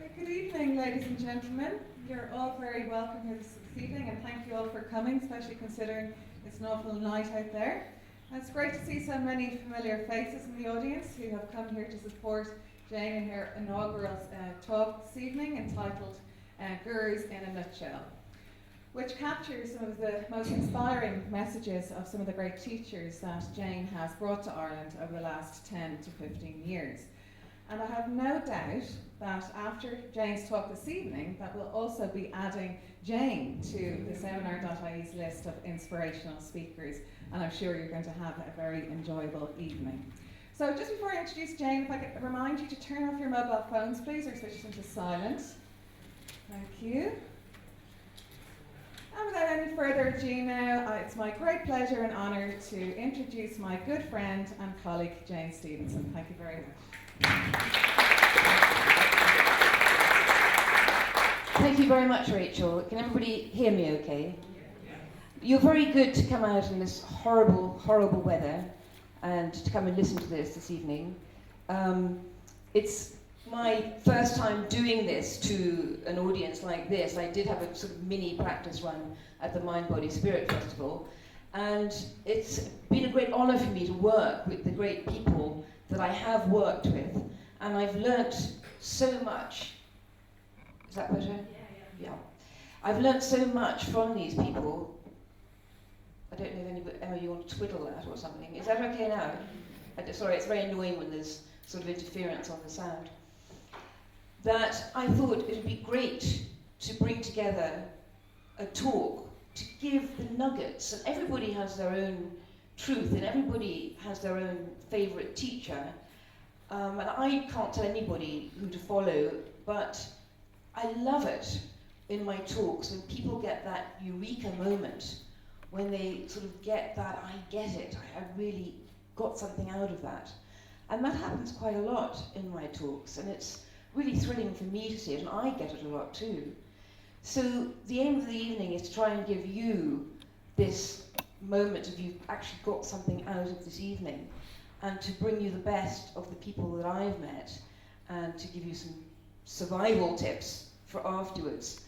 Good evening, ladies and gentlemen. You're all very welcome here this evening, and thank you all for coming, especially considering it's an awful night out there. And it's great to see so many familiar faces in the audience who have come here to support Jane in her inaugural talk this evening entitled Gurus in a Nutshell, which captures some of the most inspiring messages of some of the great teachers that Jane has brought to Ireland over the last 10 to 15 years. And I have no doubt that after Jane's talk this evening, that we'll also be adding Jane to the Seminar.ie's list of inspirational speakers, and I'm sure you're going to have a very enjoyable evening. So just before I introduce Jane, if I could remind you to turn off your mobile phones, please, or switch them to silent. Thank you. And without any further ado now, it's my great pleasure and honour to introduce my good friend and colleague, Jane Stephenson. Thank you very much. Thank you very much, Rachel. Can everybody hear me okay? You're very good to come out in this horrible, horrible weather and to come and listen to this evening. It's my first time doing this to an audience like this. I did have a sort of mini practice run at the Mind, Body, Spirit Festival, and it's been a great honour for me to work with the great people that I have worked with, and I've learnt so much. Is that better? Yeah. I've learnt so much from these people. I don't know if anybody, Emma, you want to twiddle that or something. Is that okay now? Sorry, it's very annoying when there's sort of interference on the sound. That I thought it would be great to bring together a talk to give the nuggets, and everybody has their own truth and everybody has their own favourite teacher, and I can't tell anybody who to follow, but I love it in my talks when people get that eureka moment, when they sort of get that, I get it, I really got something out of that. And that happens quite a lot in my talks, and it's really thrilling for me to see it, and I get it a lot too. So the aim of the evening is to try and give you this moment of you've actually got something out of this evening, and to bring you the best of the people that I've met, and to give you some survival tips for afterwards.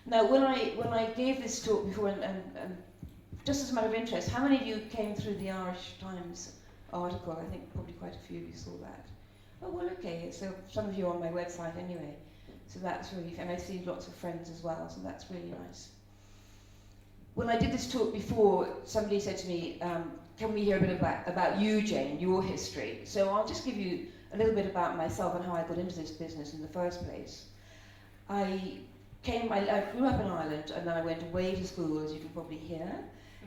Now, when I gave this talk before, and just as a matter of interest, how many of you came through the Irish Times article? I think probably quite a few of you saw that. Oh, well, okay, so some of you are on my website anyway, so that's really, and I see lots of friends as well, so that's really nice. When I did this talk before, somebody said to me, can we hear a bit about you, Jane, your history? So I'll just give you a little bit about myself and how I got into this business in the first place. I grew up in Ireland, and then I went away to school, as you can probably hear,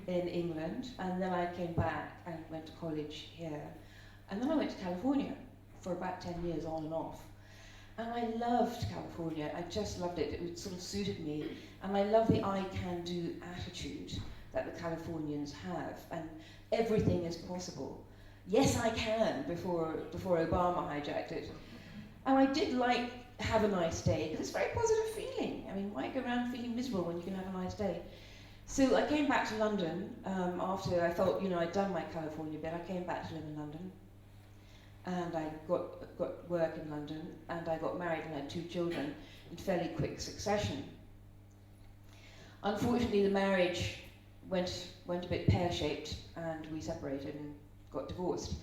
in England, and then I came back and went to college here. And then I went to California for about 10 years on and off. And I loved California, I just loved it, it sort of suited me. And I love the I can do attitude that the Californians have, and everything is possible. Yes, I can, before Obama hijacked it. And I did like have a nice day, because it's a very positive feeling. I mean, why go around feeling miserable when you can have a nice day? So I came back to London after I felt, I'd done my California bit. I came back to live in London, and I got work in London, and I got married and had 2 children in fairly quick succession. Unfortunately, the marriage went a bit pear-shaped, and we separated and got divorced.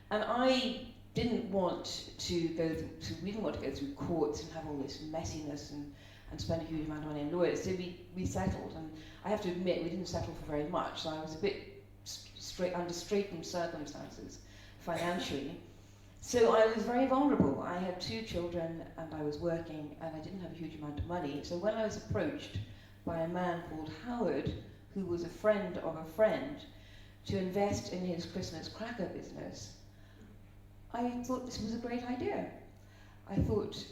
And I didn't want to go through, we didn't want to go through courts and have all this messiness and spend a huge amount of money on lawyers, so we settled. And I have to admit, we didn't settle for very much, so I was a bit under straitened circumstances financially. So I was very vulnerable. I had 2 children, and I was working, and I didn't have a huge amount of money. So when I was approached by a man called Howard, who was a friend of a friend, to invest in his Christmas cracker business, I thought this was a great idea. I thought,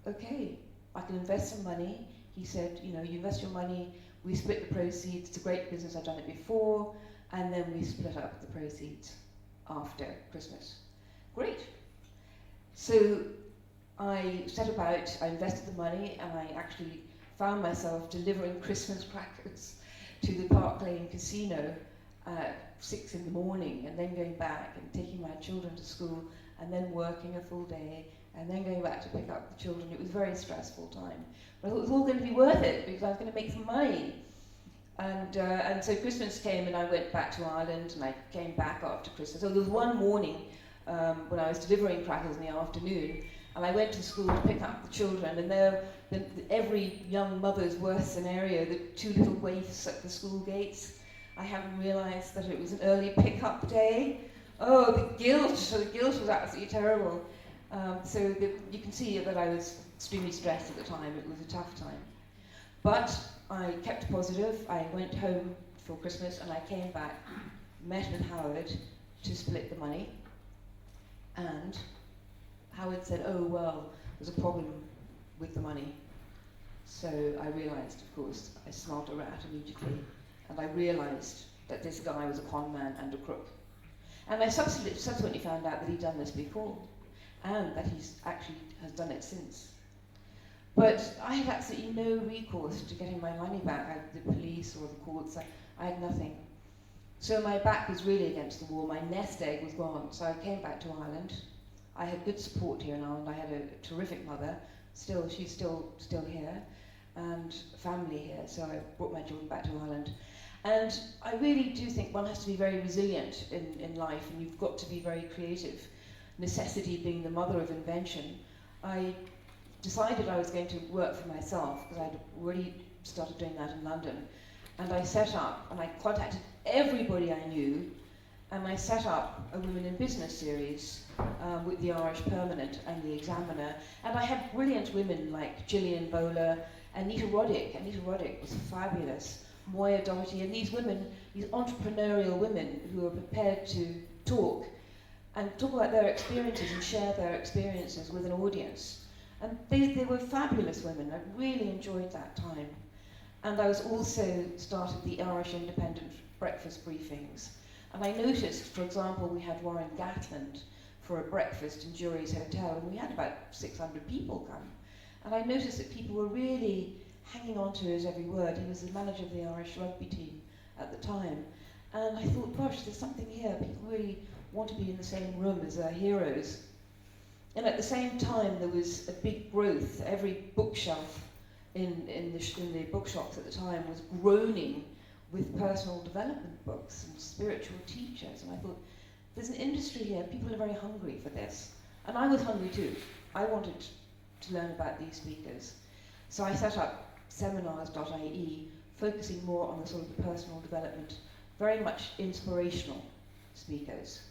okay, I can invest some money. He said, you invest your money, we split the proceeds. It's a great business, I've done it before, and then we split up the proceeds after Christmas. Great. So I set about, I invested the money, and I actually found myself delivering Christmas crackers to the Park Lane Casino at 6 in the morning, and then going back and taking my children to school, and then working a full day, and then going back to pick up the children. It was a very stressful time. But I thought it was all going to be worth it because I was going to make some money. And so Christmas came and I went back to Ireland and I came back after Christmas. So there was one morning when I was delivering crackers in the afternoon and I went to school to pick up the children and there, every young mother's worst scenario, the two little waifs at the school gates. I hadn't realised that it was an early pick-up day. Oh, the guilt was absolutely terrible. You can see that I was extremely stressed at the time. It was a tough time. But I kept positive. I went home for Christmas and I came back, met with Howard to split the money. And Howard said, oh, well, there's a problem with the money. So I realised, of course, I smelt a rat immediately. And I realised that this guy was a con man and a crook. And I subsequently found out that he'd done this before, and that he's actually has done it since. But I had absolutely no recourse to getting my money back. I had the police or the courts, I had nothing. So my back was really against the wall, my nest egg was gone, so I came back to Ireland. I had good support here in Ireland, I had a terrific mother, she's still here, and family here, so I brought my children back to Ireland. And I really do think one has to be very resilient in life, and you've got to be very creative. Necessity being the mother of invention. I decided I was going to work for myself, because I'd already started doing that in London. And I set up, and I contacted everybody I knew, and I set up a Women in Business series with the Irish Permanent and the Examiner. And I had brilliant women like Gillian Bowler, Anita Roddick. Anita Roddick was fabulous. Moya Doherty, and these women, these entrepreneurial women who are prepared to talk about their experiences and share their experiences with an audience. And they were fabulous women. I really enjoyed that time. And I was also started the Irish Independent breakfast briefings. And I noticed, for example, we had Warren Gatland for a breakfast in Jury's Hotel, and we had about 600 people come. And I noticed that people were really hanging on to his every word. He was the manager of the Irish rugby team at the time. And I thought, gosh, there's something here. People really want to be in the same room as their heroes. And at the same time, there was a big growth. Every bookshelf in the bookshops at the time was groaning with personal development books and spiritual teachers. And I thought, there's an industry here. People are very hungry for this. And I was hungry too. I wanted to learn about these speakers. So I set up Seminars.ie, focusing more on the sort of the personal development, very much inspirational speakers.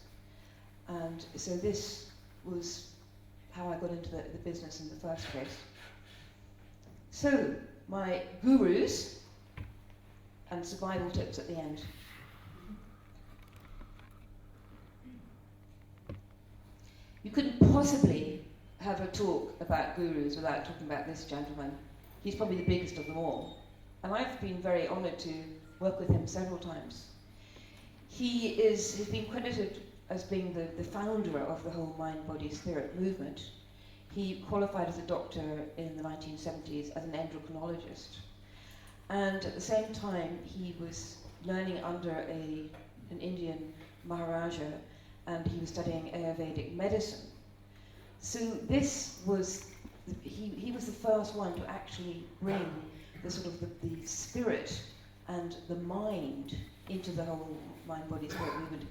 And so this was how I got into the business in the first place. So, my gurus and survival tips at the end. You couldn't possibly have a talk about gurus without talking about this gentleman. He's probably the biggest of them all. And I've been very honoured to work with him several times. He's been credited as being the founder of the whole mind-body-spirit movement. He qualified as a doctor in the 1970s as an endocrinologist. And at the same time, he was learning under an Indian Maharaja, and he was studying Ayurvedic medicine. So this was he was the first one to actually bring the sort of the spirit and the mind into the whole mind-body-spirit movement,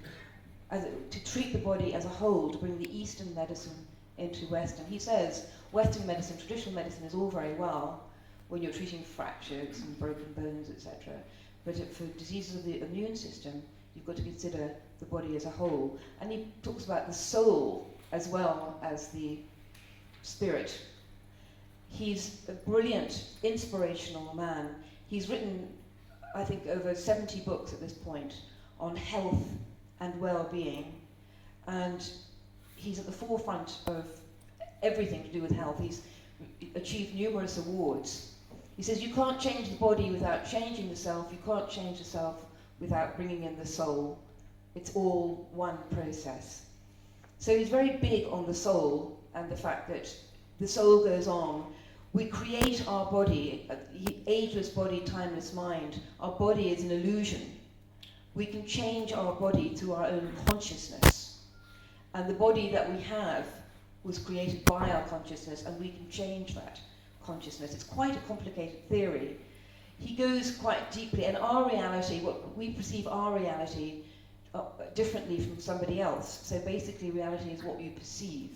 to treat the body as a whole, to bring the Eastern medicine into Western. He says Western medicine, traditional medicine is all very well when you're treating fractures and broken bones, etc. But for diseases of the immune system, you've got to consider the body as a whole. And he talks about the soul as well as the spirit. He's a brilliant, inspirational man. He's written, I think, over 70 books at this point on health and well-being. And he's at the forefront of everything to do with health. He's achieved numerous awards. He says you can't change the body without changing the self. You can't change the self without bringing in the soul. It's all one process. So he's very big on the soul and the fact that the soul goes on. We create our body, ageless body, timeless mind. Our body is an illusion. We can change our body through our own consciousness. And the body that we have was created by our consciousness, and we can change that consciousness. It's quite a complicated theory. He goes quite deeply, and our reality, what we perceive our reality differently from somebody else. So basically reality is what you perceive.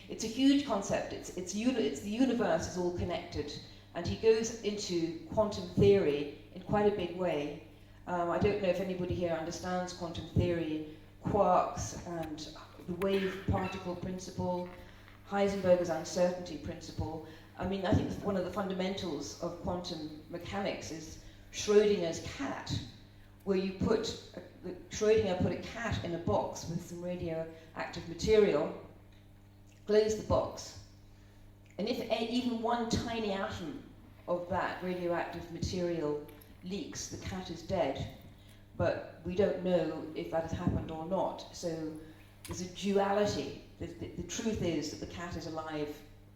It's a huge concept. It's the universe is all connected, and he goes into quantum theory in quite a big way. I don't know if anybody here understands quantum theory, quarks and the wave particle principle, Heisenberg's uncertainty principle. I mean, I think one of the fundamentals of quantum mechanics is Schrodinger's cat, where you Schrodinger put a cat in a box with some radioactive material, close the box, and if even one tiny atom of that radioactive material leaks, the cat is dead. But we don't know if that has happened or not. So there's a duality. The truth is that the cat is alive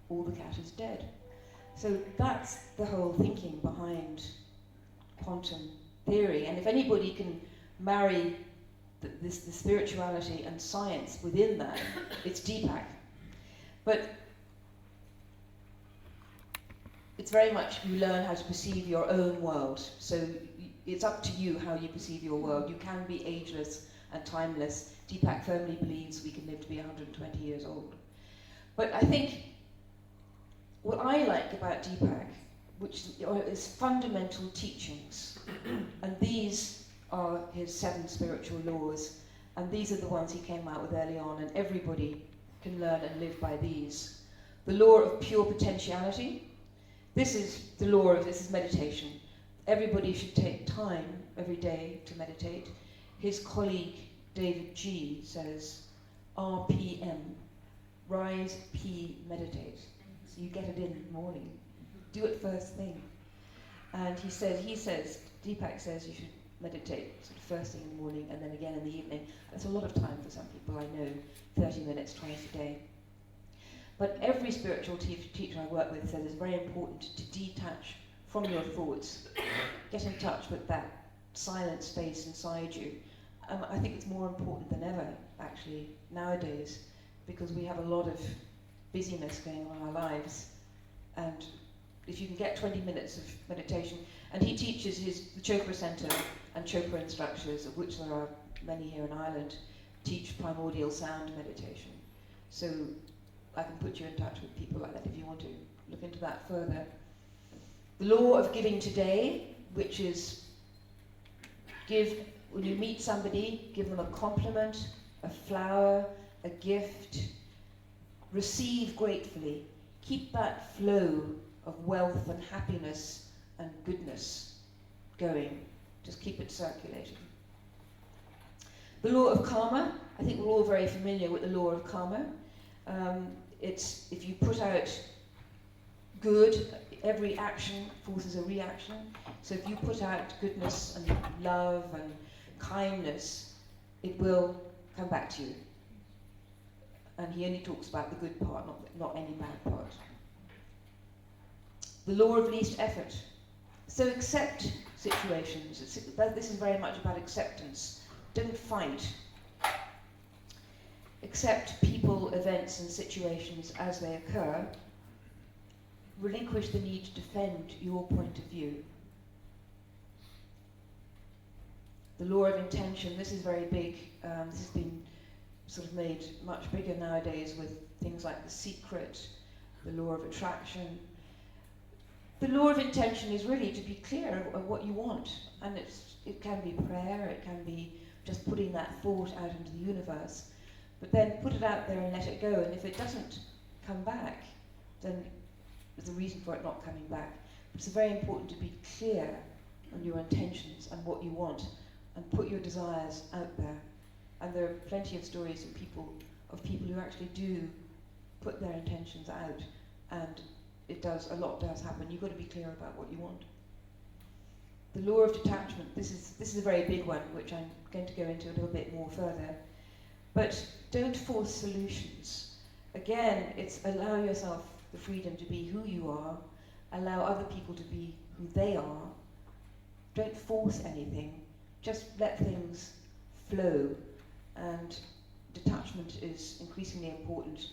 or the cat is dead. So that's the whole thinking behind quantum theory. And if anybody can marry the spirituality and science within that, it's Deepak. But it's very much you learn how to perceive your own world. So it's up to you how you perceive your world. You can be ageless and timeless. Deepak firmly believes we can live to be 120 years old. But I think what I like about Deepak, which is fundamental teachings, and these are his 7 spiritual laws, and these are the ones he came out with early on, and everybody can learn and live by these. The law of pure potentiality. This is meditation. Everybody should take time every day to meditate. His colleague, David G, says, RPM, rise, P, meditate. So you get it in the morning. Do it first thing. And he says, Deepak says you should meditate sort of first thing in the morning and then again in the evening. That's a lot of time for some people, I know, 30 minutes twice a day. But every spiritual teacher I work with says it's very important to detach from your thoughts. Get in touch with that silent space inside you. I think it's more important than ever, actually, nowadays, because we have a lot of busyness going on in our lives. And if you can get 20 minutes of meditation, and he teaches the Chopra Center and Chopra instructors, of which there are many here in Ireland, teach primordial sound meditation. So I can put you in touch with people like that if you want to look into that further. The law of giving today, which is when you meet somebody, give them a compliment, a flower, a gift. Receive gratefully. Keep that flow of wealth and happiness and goodness going. Just keep it circulating. The law of karma. I think we're all very familiar with the law of karma. It's if you put out good, every action forces a reaction. So if you put out goodness and love and kindness, it will come back to you. And he only talks about the good part, not any bad part. The law of least effort. So accept situations. This is very much about acceptance. Don't fight. Accept people, events and situations as they occur. Relinquish the need to defend your point of view. The law of intention, this is very big. This has been sort of made much bigger nowadays with things like The Secret, the law of attraction. The law of intention is really to be clear of what you want. And it can be prayer, it can be just putting that thought out into the universe. But then put it out there and let it go. And if it doesn't come back, then there's a reason for it not coming back. But it's very important to be clear on your intentions and what you want, and put your desires out there. And there are plenty of stories of people who actually do put their intentions out, and a lot does happen. You've got to be clear about what you want. The law of detachment. This is a very big one, which I'm going to go into a little bit more further. But don't force solutions. Again, it's allow yourself the freedom to be who you are, allow other people to be who they are. Don't force anything, just let things flow. And detachment is increasingly important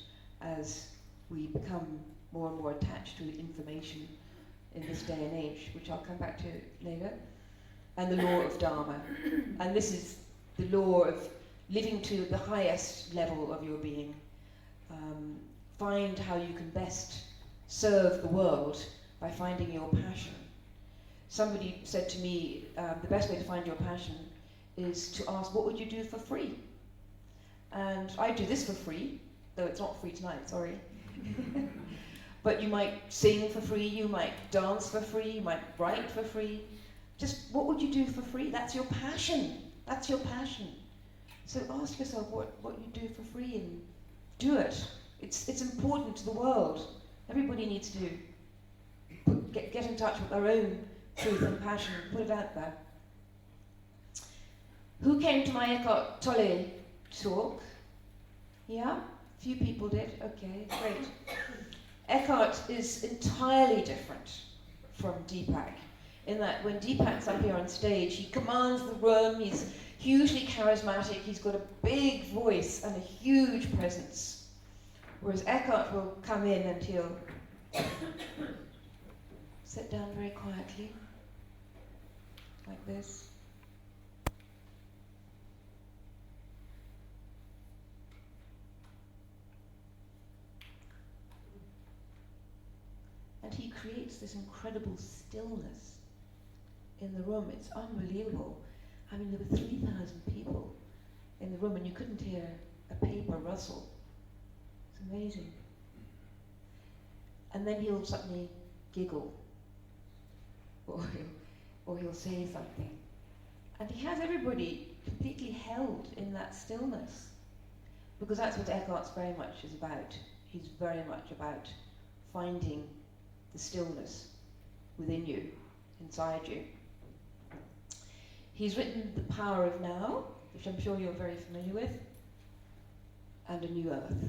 as we become more and more attached to information in this day and age, which I'll come back to later, and the law of Dharma. And this is the law of living to the highest level of your being. Find how you can best serve the world by finding your passion. Somebody said to me, the best way to find your passion is to ask, what would you do for free? And I do this for free, though it's not free tonight, sorry. But you might sing for free, you might dance for free, you might write for free. Just what would you do for free? That's your passion. That's your passion. So ask yourself what you do for free and do it. It's important to the world. Everybody needs to get in touch with their own truth and passion and put it out there. Who came to my Eckhart Tolle talk? Yeah? A few people did. Okay, great. Eckhart is entirely different from Deepak, in that when Deepak's up here on stage, he commands the room, he's hugely charismatic, he's got a big voice and a huge presence. Whereas Eckhart will come in and he'll sit down very quietly, like this. And he creates this incredible stillness in the room. It's unbelievable. I mean, there were 3,000 people in the room and you couldn't hear a paper rustle. It's amazing. And then he'll suddenly giggle, or he'll say something. And he has everybody completely held in that stillness, because that's what Eckhart's very much is about. He's very much about finding the stillness within you, inside you. He's written The Power of Now, which I'm sure you're very familiar with, and A New Earth.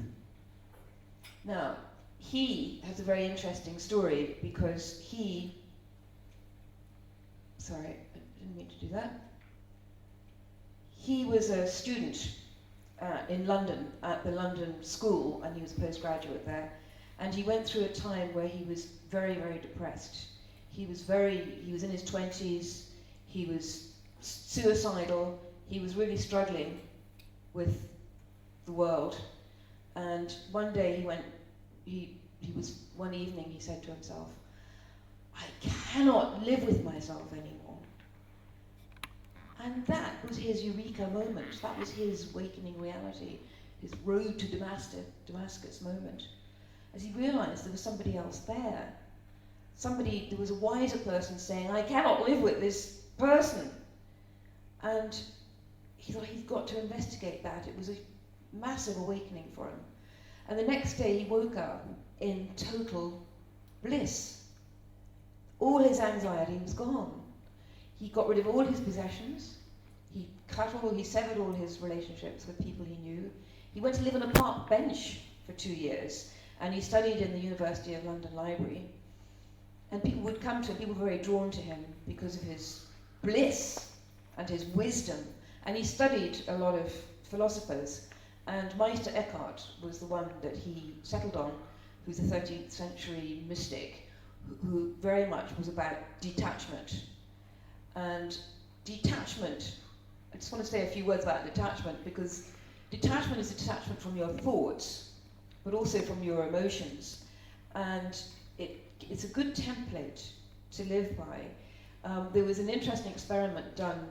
Now, he has a very interesting story because sorry, I didn't mean to do that. He was a student in London, at the London School, and he was a postgraduate there. And he went through a time where he was very, very depressed. He was in his 20s, he was suicidal, he was really struggling with the world. And one day one evening he said to himself, I cannot live with myself anymore. And that was his eureka moment. That was his awakening reality, his road to Damascus moment. As he realized there was somebody else there. There was a wiser person saying, I cannot live with this person. And he thought he'd got to investigate that. It was a massive awakening for him. And the next day he woke up in total bliss. All his anxiety was gone. He got rid of all his possessions. He severed all his relationships with people he knew. He went to live on a park bench for 2 years, and he studied in the University of London Library. And people would come to him, people were very drawn to him because of his bliss and his wisdom. And he studied a lot of philosophers. And Meister Eckhart was the one that he settled on, who's a 13th century mystic, who very much was about detachment. And detachment, I just want to say a few words about detachment, because detachment is a detachment from your thoughts, but also from your emotions. And it's a good template to live by. There was an interesting experiment done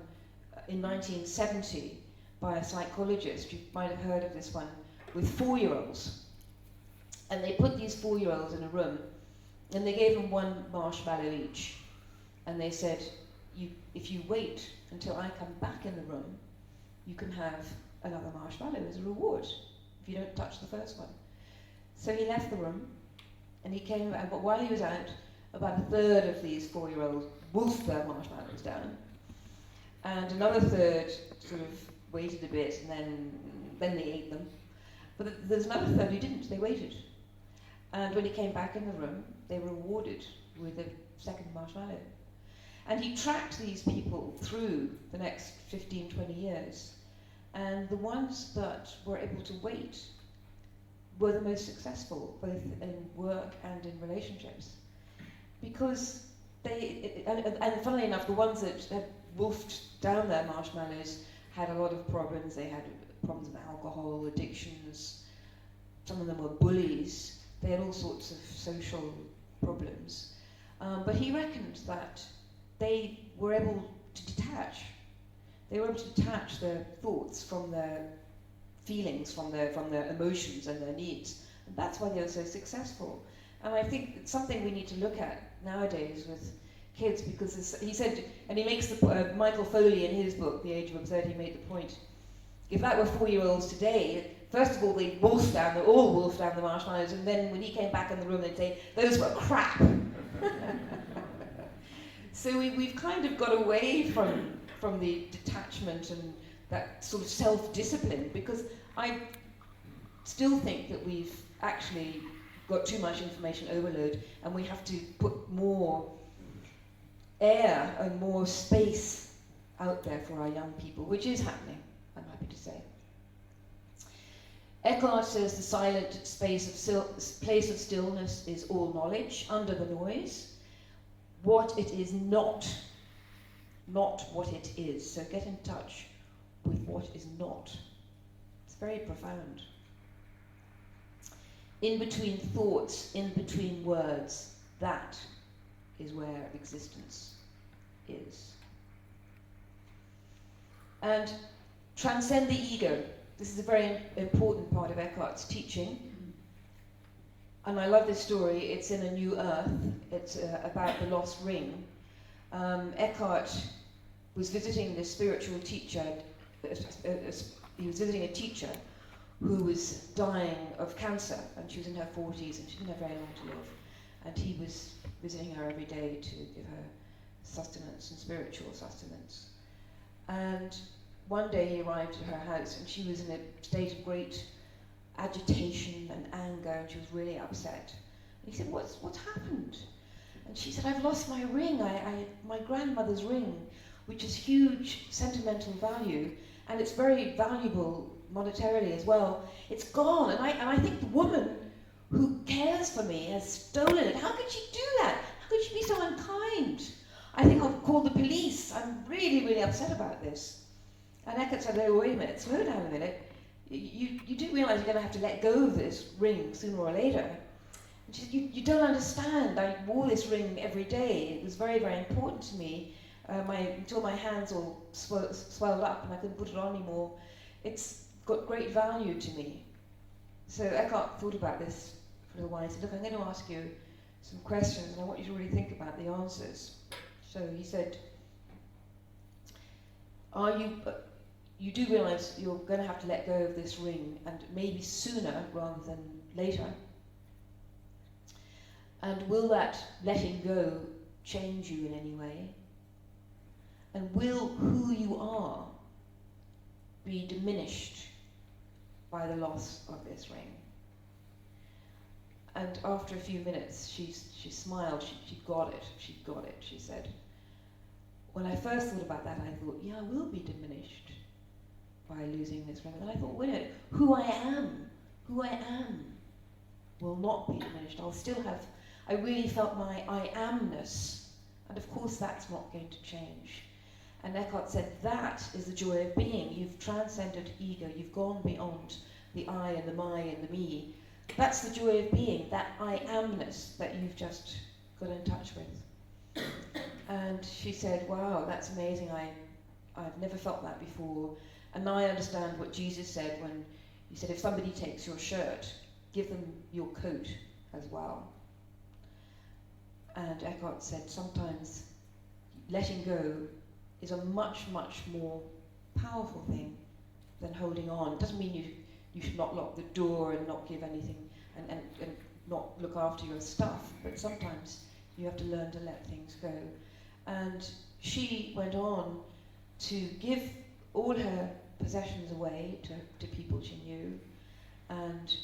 in 1970 by a psychologist, you might have heard of this one, with 4-year-olds. And they put these 4-year-olds in a room, and they gave them one marshmallow each. And they said, if you wait until I come back in the room, you can have another marshmallow as a reward, if you don't touch the first one. So he left the room, and he came back, but while he was out, about a third of these 4-year-olds wolfed their marshmallows down. And another third sort of waited a bit, and then they ate them. But there's another third who didn't, they waited. And when he came back in the room, they were rewarded with a second marshmallow. And he tracked these people through the next 15, 20 years. And the ones that were able to wait were the most successful, both in work and in relationships. Because and funnily enough, the ones that had wolfed down their marshmallows had a lot of problems. They had problems with alcohol, addictions. Some of them were bullies. They had all sorts of social problems. But he reckoned that they were able to detach. They were able to detach their thoughts from their feelings, from their emotions and their needs. And that's why they were so successful. And I think it's something we need to look at nowadays with kids, because he said, and he makes the Michael Foley in his book, The Age of Absurdity, made the point, if that were 4-year-olds today, first of all, they'd all wolf down the marshmallows, and then when he came back in the room, they'd say, those were crap. So we've kind of got away from the detachment and that sort of self-discipline, because I still think that we've actually got too much information overload, and we have to put more air and more space out there for our young people, which is happening, I'm happy to say. Eckhart says the silent place of stillness is all knowledge, under the noise. What it is not what it is. So get in touch with what is not. It's very profound. In between thoughts, in between words, that is where existence is. And transcend the ego. This is a very important part of Eckhart's teaching. And I love this story. It's in A New Earth. It's about the lost ring. Eckhart was visiting this spiritual teacher. He was visiting a teacher who was dying of cancer, and she was in her 40s, and she didn't have very long to live. And he was visiting her every day to give her sustenance and spiritual sustenance. And one day he arrived at her house, and she was in a state of great agitation and anger, and she was really upset. And he said, what's happened? And she said, I've lost my ring, my grandmother's ring, which has huge sentimental value, and it's very valuable monetarily as well. It's gone, and I think the woman who cares for me has stolen it. How could she do that? How could she be so unkind? I think I'll call the police. I'm really, really upset about this. And Eckhart said, oh, wait a minute, slow down a minute. You do realise you're going to have to let go of this ring sooner or later. And she said, you don't understand. I wore this ring every day. It was very, very important to me until my hands all swelled up and I couldn't put it on anymore. It's got great value to me. So Eckhart thought about this for a little while. He said, look, I'm going to ask you some questions and I want you to really think about the answers. So he said, you do realise you're going to have to let go of this ring, and maybe sooner rather than later. And will that letting go change you in any way? And will who you are be diminished by the loss of this ring? And after a few minutes, she smiled. She got it. She said, when I first thought about that, I thought, yeah, I will be diminished by losing this ring. And I thought, wait a minute, who I am will not be diminished. I'll still have, I really felt my I amness, and of course that's not going to change. And Eckhart said, that is the joy of being. You've transcended ego, you've gone beyond the I and the my and the me. That's the joy of being, that I amness that you've just got in touch with. And she said, wow, that's amazing, I've never felt that before. And now I understand what Jesus said when he said, if somebody takes your shirt, give them your coat as well. And Eckhart said, sometimes letting go is a much, much more powerful thing than holding on. It doesn't mean you should not lock the door and not give anything and not look after your stuff, but sometimes you have to learn to let things go. And she went on to give all her possessions away to people she knew, and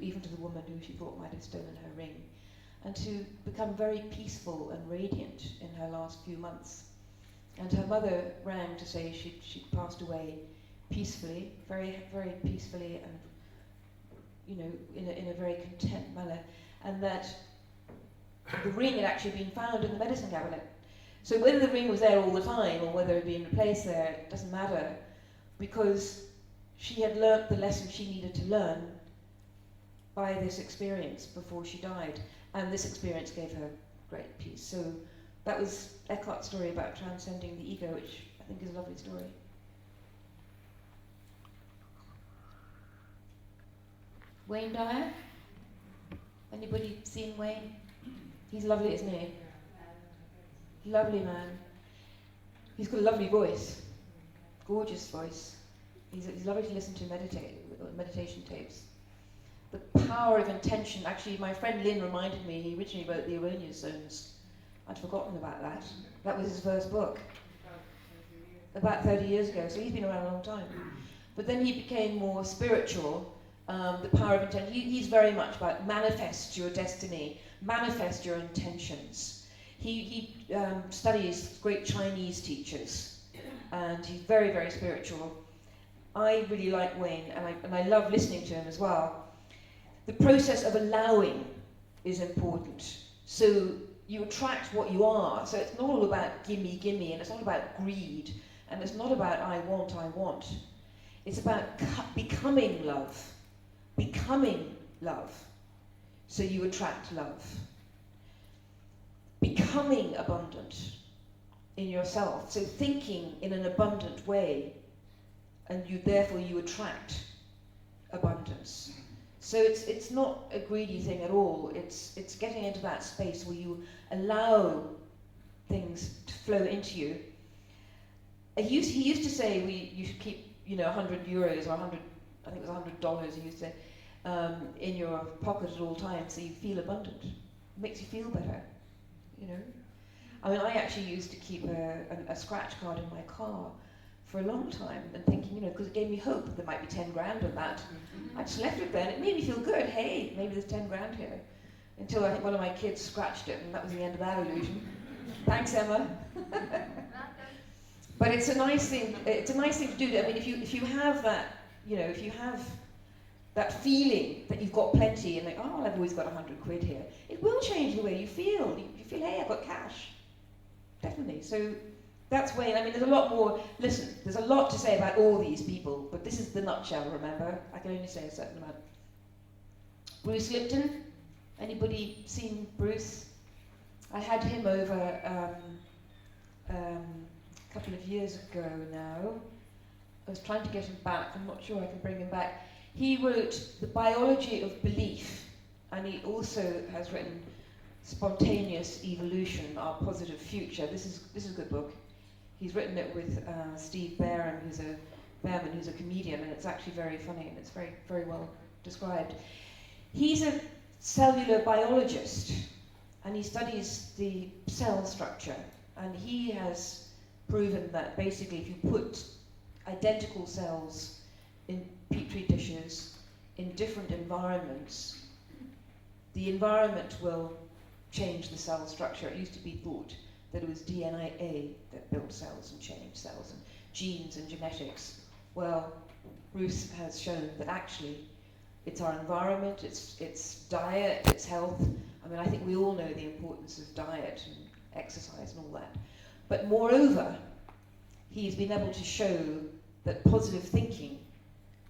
even to the woman who she thought might have stolen her ring, and to become very peaceful and radiant in her last few months. And her mother rang to say she'd passed away peacefully, very, very peacefully, and in a very content manner, and that the ring had actually been found in the medicine cabinet. So whether the ring was there all the time or whether it had been replaced there, it doesn't matter, because she had learnt the lesson she needed to learn by this experience before she died, and this experience gave her great peace. So that was Eckhart's story about transcending the ego, which I think is a lovely story. Wayne Dyer? Anybody seen Wayne? He's lovely, isn't he? Lovely man. He's got a lovely voice. Gorgeous voice. He's lovely to listen to meditation tapes. The power of intention. Actually, my friend Lynn reminded me, he originally wrote The Erroneous Zones. I'd forgotten about that. That was his first book. About 30 years ago, so he's been around a long time. But then he became more spiritual. The power of intention. He's very much about manifest your destiny, manifest your intentions. He studies great Chinese teachers, and he's very, very spiritual. I really like Wayne, and I love listening to him as well. The process of allowing is important. So you attract what you are. So it's not all about gimme, gimme, and it's not about greed, and it's not about I want. It's about becoming love. Becoming love. So you attract love. Becoming abundant in yourself. So thinking in an abundant way, and therefore you attract abundance. So it's not a greedy thing at all. It's getting into that space where you allow things to flow into you. He used to say you should keep 100 euros or 100, I think it was $100. He used to say in your pocket at all times, so you feel abundant. It makes you feel better. I mean, I actually used to keep a scratch card in my car for a long time, and thinking, because it gave me hope there might be 10 grand in that. I just left it there, and it made me feel good. Hey, maybe there's 10 grand here. Until I think one of my kids scratched it, and that was the end of that illusion. Thanks, Emma. But it's a nice thing. It's a nice thing to do. I mean, if you have that, if you have that feeling that you've got plenty, and like, oh, I've always got 100 quid here, it will change the way you feel. You feel, hey, I've got cash. Definitely. So that's Wayne. I mean, there's a lot more. Listen, there's a lot to say about all these people, but this is the nutshell, remember? I can only say a certain amount. Bruce Lipton. Anybody seen Bruce? I had him over a couple of years ago now. I was trying to get him back. I'm not sure I can bring him back. He wrote The Biology of Belief, and he also has written Spontaneous Evolution, Our Positive Future. This is a good book. He's written it with Steve Behrman, who's a comedian, and it's actually very funny, and it's very, very well described. He's a cellular biologist, and he studies the cell structure, and he has proven that basically if you put identical cells in petri dishes in different environments, the environment will change the cell structure. It used to be thought that it was DNA that built cells and changed cells, and genes and genetics. Well, Bruce has shown that actually it's our environment, it's diet, it's health. I mean, I think we all know the importance of diet and exercise and all that. But moreover, he's been able to show that positive thinking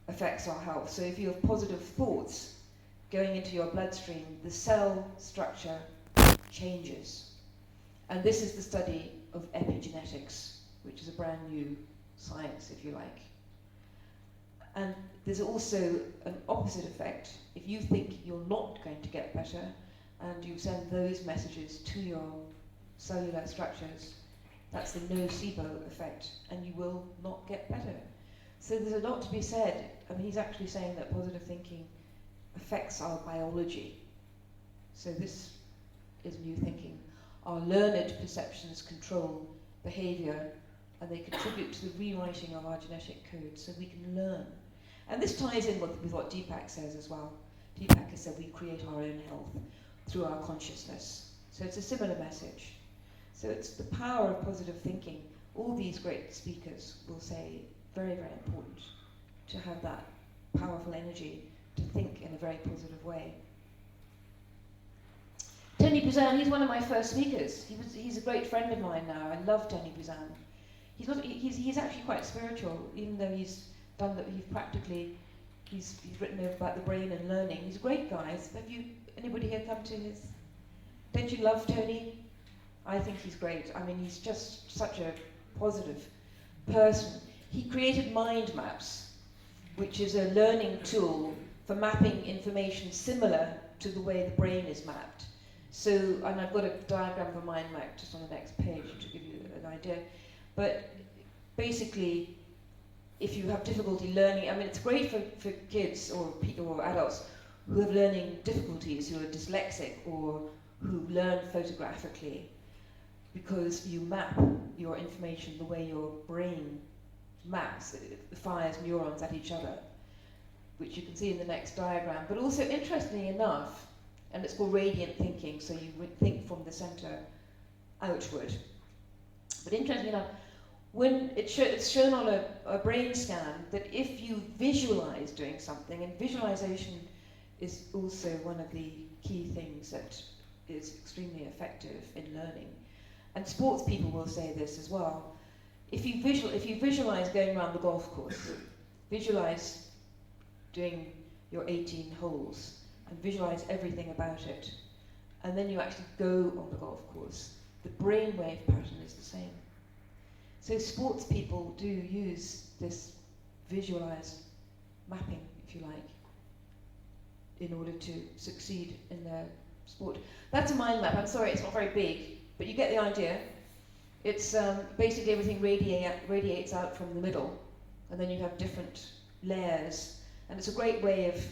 affects our health. So if you have positive thoughts going into your bloodstream, the cell structure changes. And this is the study of epigenetics, which is a brand new science, if you like. And there's also an opposite effect. If you think you're not going to get better, and you send those messages to your cellular structures, that's the nocebo effect, and you will not get better. So there's a lot to be said. I mean, he's actually saying that positive thinking affects our biology. So this is new thinking. Our learned perceptions control behavior, and they contribute to the rewriting of our genetic code so we can learn. And this ties in with what Deepak says as well. Deepak has said we create our own health through our consciousness. So it's a similar message. So it's the power of positive thinking. All these great speakers will say very, very important to have that powerful energy to think in a very positive way. Tony Buzan, he's one of my first speakers. He's a great friend of mine now. I love Tony Buzan. He's actually quite spiritual, even though he's written about the brain and learning. He's a great guy. Have anybody here come to his? Don't you love Tony? I think he's great. I mean, he's just such a positive person. He created mind maps, which is a learning tool for mapping information similar to the way the brain is mapped. So, and I've got a diagram of a mind map just on the next page to give you an idea. But basically, if you have difficulty learning, I mean, it's great for kids or adults who have learning difficulties, who are dyslexic or who learn photographically, because you map your information the way your brain maps, it fires neurons at each other, which you can see in the next diagram. But also, interestingly enough, and it's called radiant thinking, so you think from the center outward. But interestingly enough, when it's shown on a brain scan that if you visualize doing something, and visualization is also one of the key things that is extremely effective in learning, and sports people will say this as well. If you visualize going around the golf course, visualize doing your 18 holes, and visualize everything about it, and then you actually go on the golf course, the brainwave pattern is the same. So sports people do use this visualized mapping, if you like, in order to succeed in their sport. That's a mind map. I'm sorry, it's not very big, but you get the idea. It's basically everything radiates out from the middle, and then you have different layers, and it's a great way of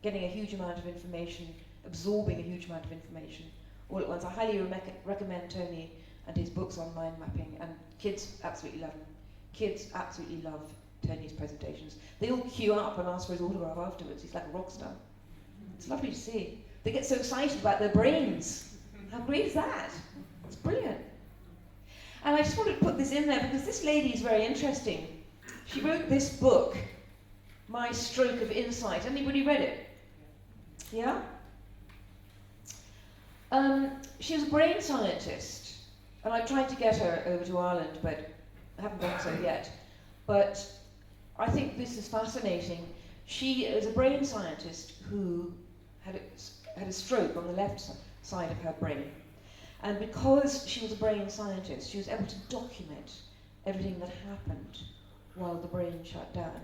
getting a huge amount of information, absorbing a huge amount of information all at once. I highly recommend Tony and his books on mind mapping, and kids absolutely love them. Kids absolutely love Tony's presentations. They all queue up and ask for his autograph afterwards. He's like a rock star. It's lovely to see. They get so excited about their brains. How great is that? It's brilliant. And I just wanted to put this in there because this lady is very interesting. She wrote this book, My Stroke of Insight. Anybody read it? Yeah? She was a brain scientist, and I tried to get her over to Ireland, but I haven't done so yet. But I think this is fascinating. She is a brain scientist who had a stroke on the left side of her brain. And because she was a brain scientist, she was able to document everything that happened while the brain shut down.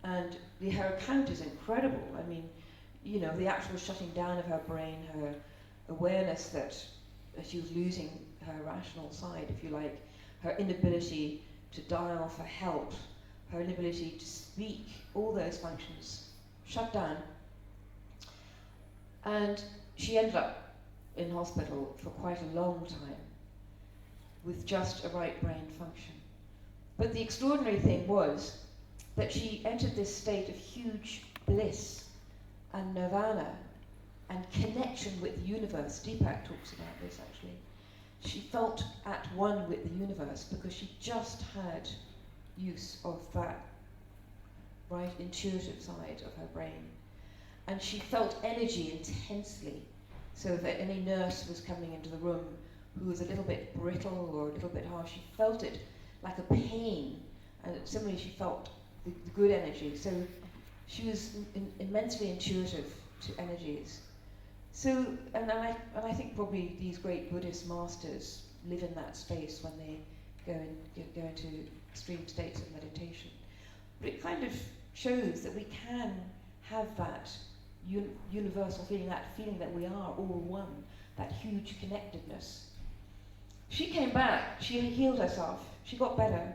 And her account is incredible. I mean, you know, the actual shutting down of her brain, her awareness that she was losing her rational side, if you like, her inability to dial for help, her inability to speak, all those functions shut down. And she ended up in hospital for quite a long time with just a right brain function. But the extraordinary thing was that she entered this state of huge bliss and nirvana and connection with the universe. Deepak talks about this actually. She felt at one with the universe because she just had use of that right intuitive side of her brain. And she felt energy intensely. So if any nurse was coming into the room who was a little bit brittle or a little bit harsh, she felt it like a pain. And similarly, she felt the good energy. So she was immensely intuitive to energies. So, and I think probably these great Buddhist masters live in that space when they go into extreme states of meditation. But it kind of shows that we can have that universal feeling, that feeling that we are all one, that huge connectedness. She came back, she healed herself, she got better,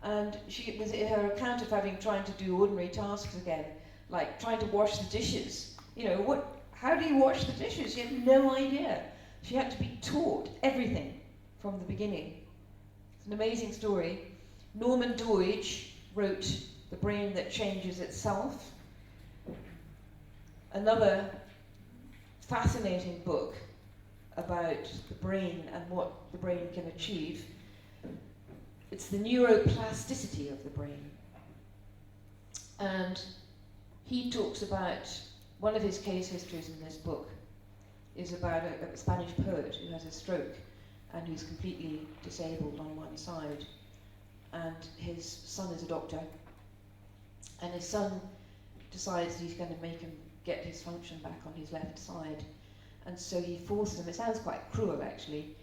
and she was in her account of trying to do ordinary tasks again, like trying to wash the dishes. You know, how do you wash the dishes? She had no idea. She had to be taught everything from the beginning. It's an amazing story. Norman Doidge wrote The Brain That Changes Itself. Another fascinating book about the brain and what the brain can achieve. It's the neuroplasticity of the brain. And he talks about one of his case histories in this book is about a Spanish poet who has a stroke and who's completely disabled on one side. And his son is a doctor, and his son decides he's going to make him get his function back on his left side. And so he forces him, it sounds quite cruel actually,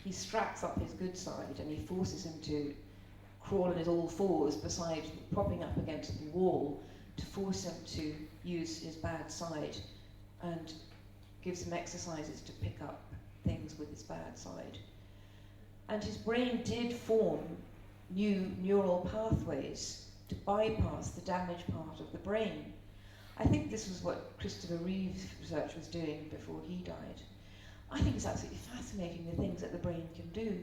he straps up his good side and he forces him to crawl on his all fours beside propping up against the wall to force him to use his bad side, and gives him exercises to pick up things with his bad side. And his brain did form new neural pathways to bypass the damaged part of the brain. I think this was what Christopher Reeve's research was doing before he died. I think it's absolutely fascinating the things that the brain can do.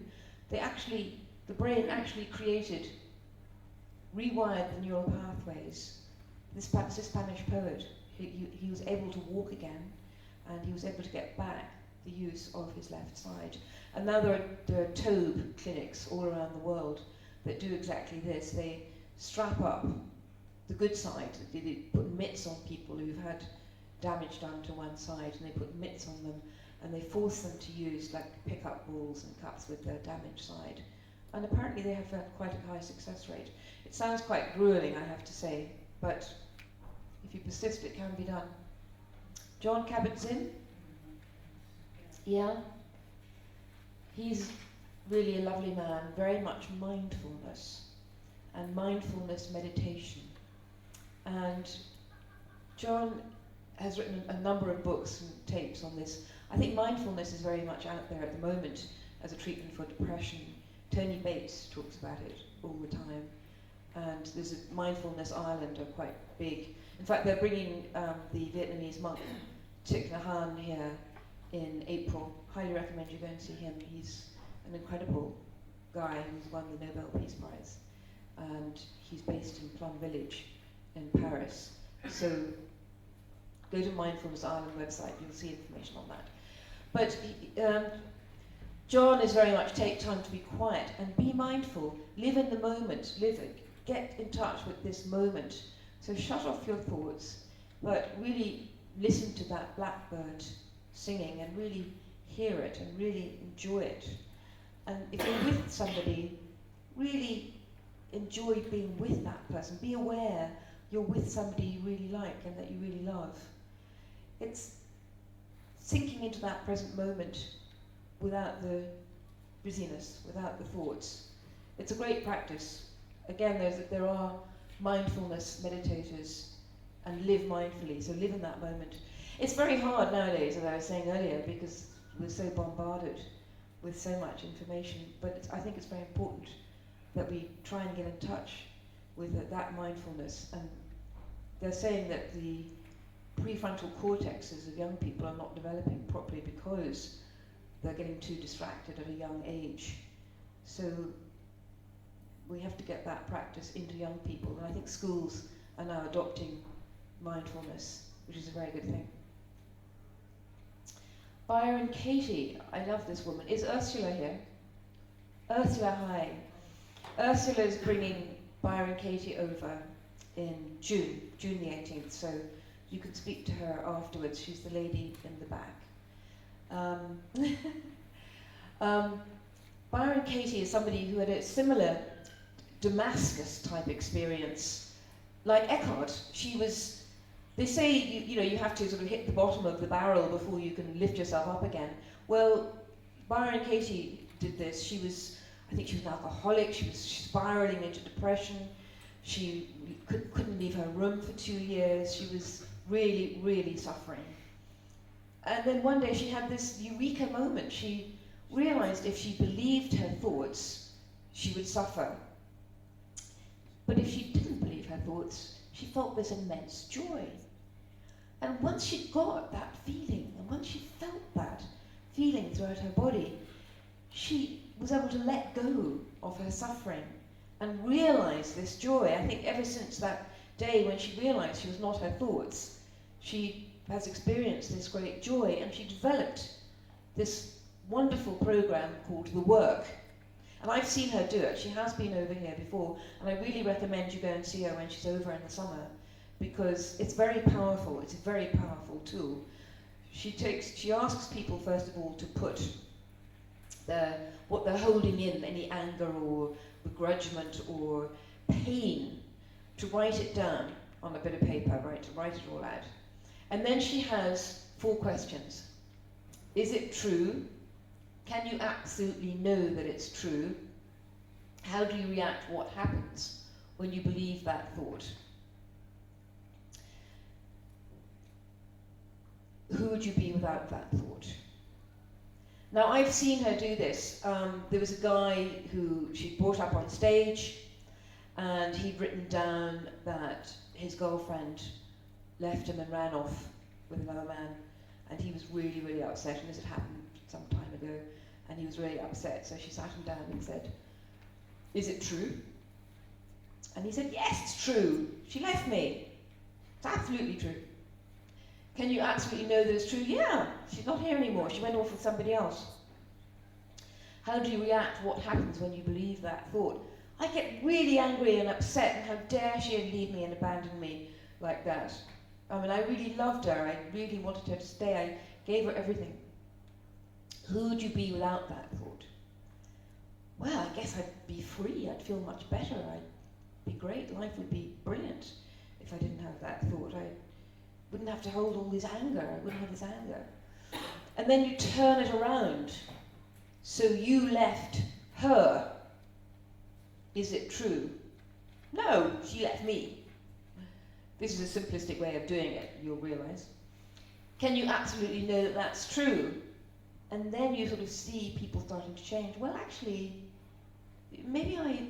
The brain actually rewired the neural pathways. This Spanish poet, he was able to walk again, and he was able to get back the use of his left side. And now there are TOBE clinics all around the world that do exactly this. They strap up the good side. They put mitts on people who've had damage done to one side, and they put mitts on them, and they force them to use like pick-up balls and cups with their damaged side. And apparently they have quite a high success rate. It sounds quite grueling, I have to say, but if you persist, it can be done. John Kabat-Zinn? Yeah? He's really a lovely man, very much mindfulness and mindfulness meditation. And John has written a number of books and tapes on this. I think mindfulness is very much out there at the moment as a treatment for depression. Tony Bates talks about it all the time. And there's a Mindfulness Ireland are quite big. In fact, they're bringing the Vietnamese monk Thich Nhat Hanh here in April. Highly recommend you go and see him. He's an incredible guy who's won the Nobel Peace Prize. And he's based in Plum Village in Paris. So go to Mindfulness Ireland website, you'll see information on that. But John is very much take time to be quiet and be mindful, live in the moment, get in touch with this moment. So shut off your thoughts, but really listen to that blackbird singing and really hear it and really enjoy it. And if you're with somebody, really enjoy being with that person. Be aware you're with somebody you really like and that you really love. It's sinking into that present moment without the busyness, without the thoughts. It's a great practice. Again, there are mindfulness meditators and live mindfully, so live in that moment. It's very hard nowadays, as I was saying earlier, because we're so bombarded with so much information, but I think it's very important that we try and get in touch with that mindfulness. And they're saying that the prefrontal cortexes of young people are not developing properly because they're getting too distracted at a young age. So we have to get that practice into young people, and I think schools are now adopting mindfulness, which is a very good thing. Byron Katie, I love this woman. Is Ursula here? Ursula, hi. Ursula is bringing Byron Katie over in June the 18th, so you can speak to her afterwards. She's the lady in the back. Byron Katie is somebody who had a similar Damascus type experience, like Eckhart. They say you have to sort of hit the bottom of the barrel before you can lift yourself up again. Well, Byron Katie did this. I think she was an alcoholic. She was spiraling into depression. She couldn't leave her room for 2 years. She was really, really suffering. And then one day she had this eureka moment. She realized if she believed her thoughts, she would suffer. But if she didn't believe her thoughts, she felt this immense joy. And once she got that feeling, and once she felt that feeling throughout her body, she was able to let go of her suffering and realize this joy. I think ever since that day when she realized she was not her thoughts, she has experienced this great joy, and she developed this wonderful program called The Work. And I've seen her do it. She has been over here before, and I really recommend you go and see her when she's over in the summer, because it's very powerful. It's a very powerful tool. She asks people first of all to put what they're holding in, any anger or begrudgement or pain, to write it down on a bit of paper, right? To write it all out. And then she has 4 questions. Is it true? Can you absolutely know that it's true? How do you react? What happens when you believe that thought? Who would you be without that thought? Now, I've seen her do this. There was a guy who she brought up on stage, and he'd written down that his girlfriend left him and ran off with another man, and he was really, really upset, and this had happened some time ago, and he was really upset. So she sat him down and said, is it true? And he said, yes, it's true. She left me. It's absolutely true. Can you absolutely know that it's true? Yeah, she's not here anymore. She went off with somebody else. How do you react? What happens when you believe that thought? I get really angry and upset, and how dare she leave me and abandon me like that? I mean, I really loved her. I really wanted her to stay. I gave her everything. Who would you be without that thought? Well, I guess I'd be free. I'd feel much better. I'd be great. Life would be brilliant if I didn't have that thought. I wouldn't have to hold all this anger. I wouldn't have this anger. And then you turn it around. So you left her. Is it true? No, she left me. This is a simplistic way of doing it, you'll realise. Can you absolutely know that that's true? And then you sort of see people starting to change. Well, actually, maybe I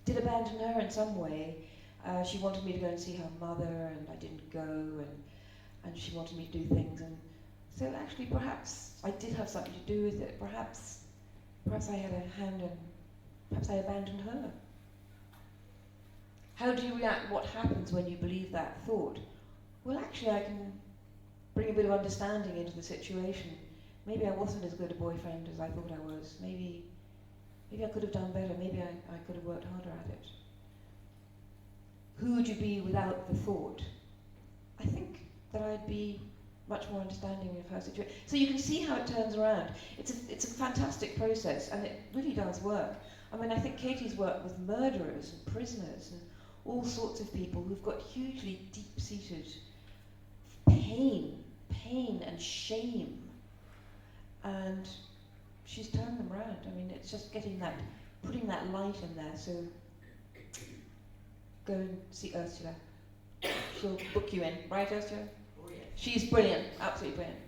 did abandon her in some way. She wanted me to go and see her mother, and I didn't go, and she wanted me to do things, and so actually perhaps I did have something to do with it. Perhaps I had a hand in, perhaps I abandoned her. How do you react? What happens when you believe that thought? Well, actually I can bring a bit of understanding into the situation. Maybe I wasn't as good a boyfriend as I thought I was. Maybe I could have done better. Maybe I could have worked harder at it. Who would you be without the thought? I think that I'd be much more understanding of her situation. So you can see how it turns around. It's a fantastic process, and it really does work. I mean, I think Katie's worked with murderers and prisoners and all sorts of people who've got hugely deep-seated pain and shame. And she's turned them around. I mean, it's just putting that light in there. So go and see Ursula. She'll book you in, right, Ursula? Oh, yeah. She's brilliant, absolutely brilliant.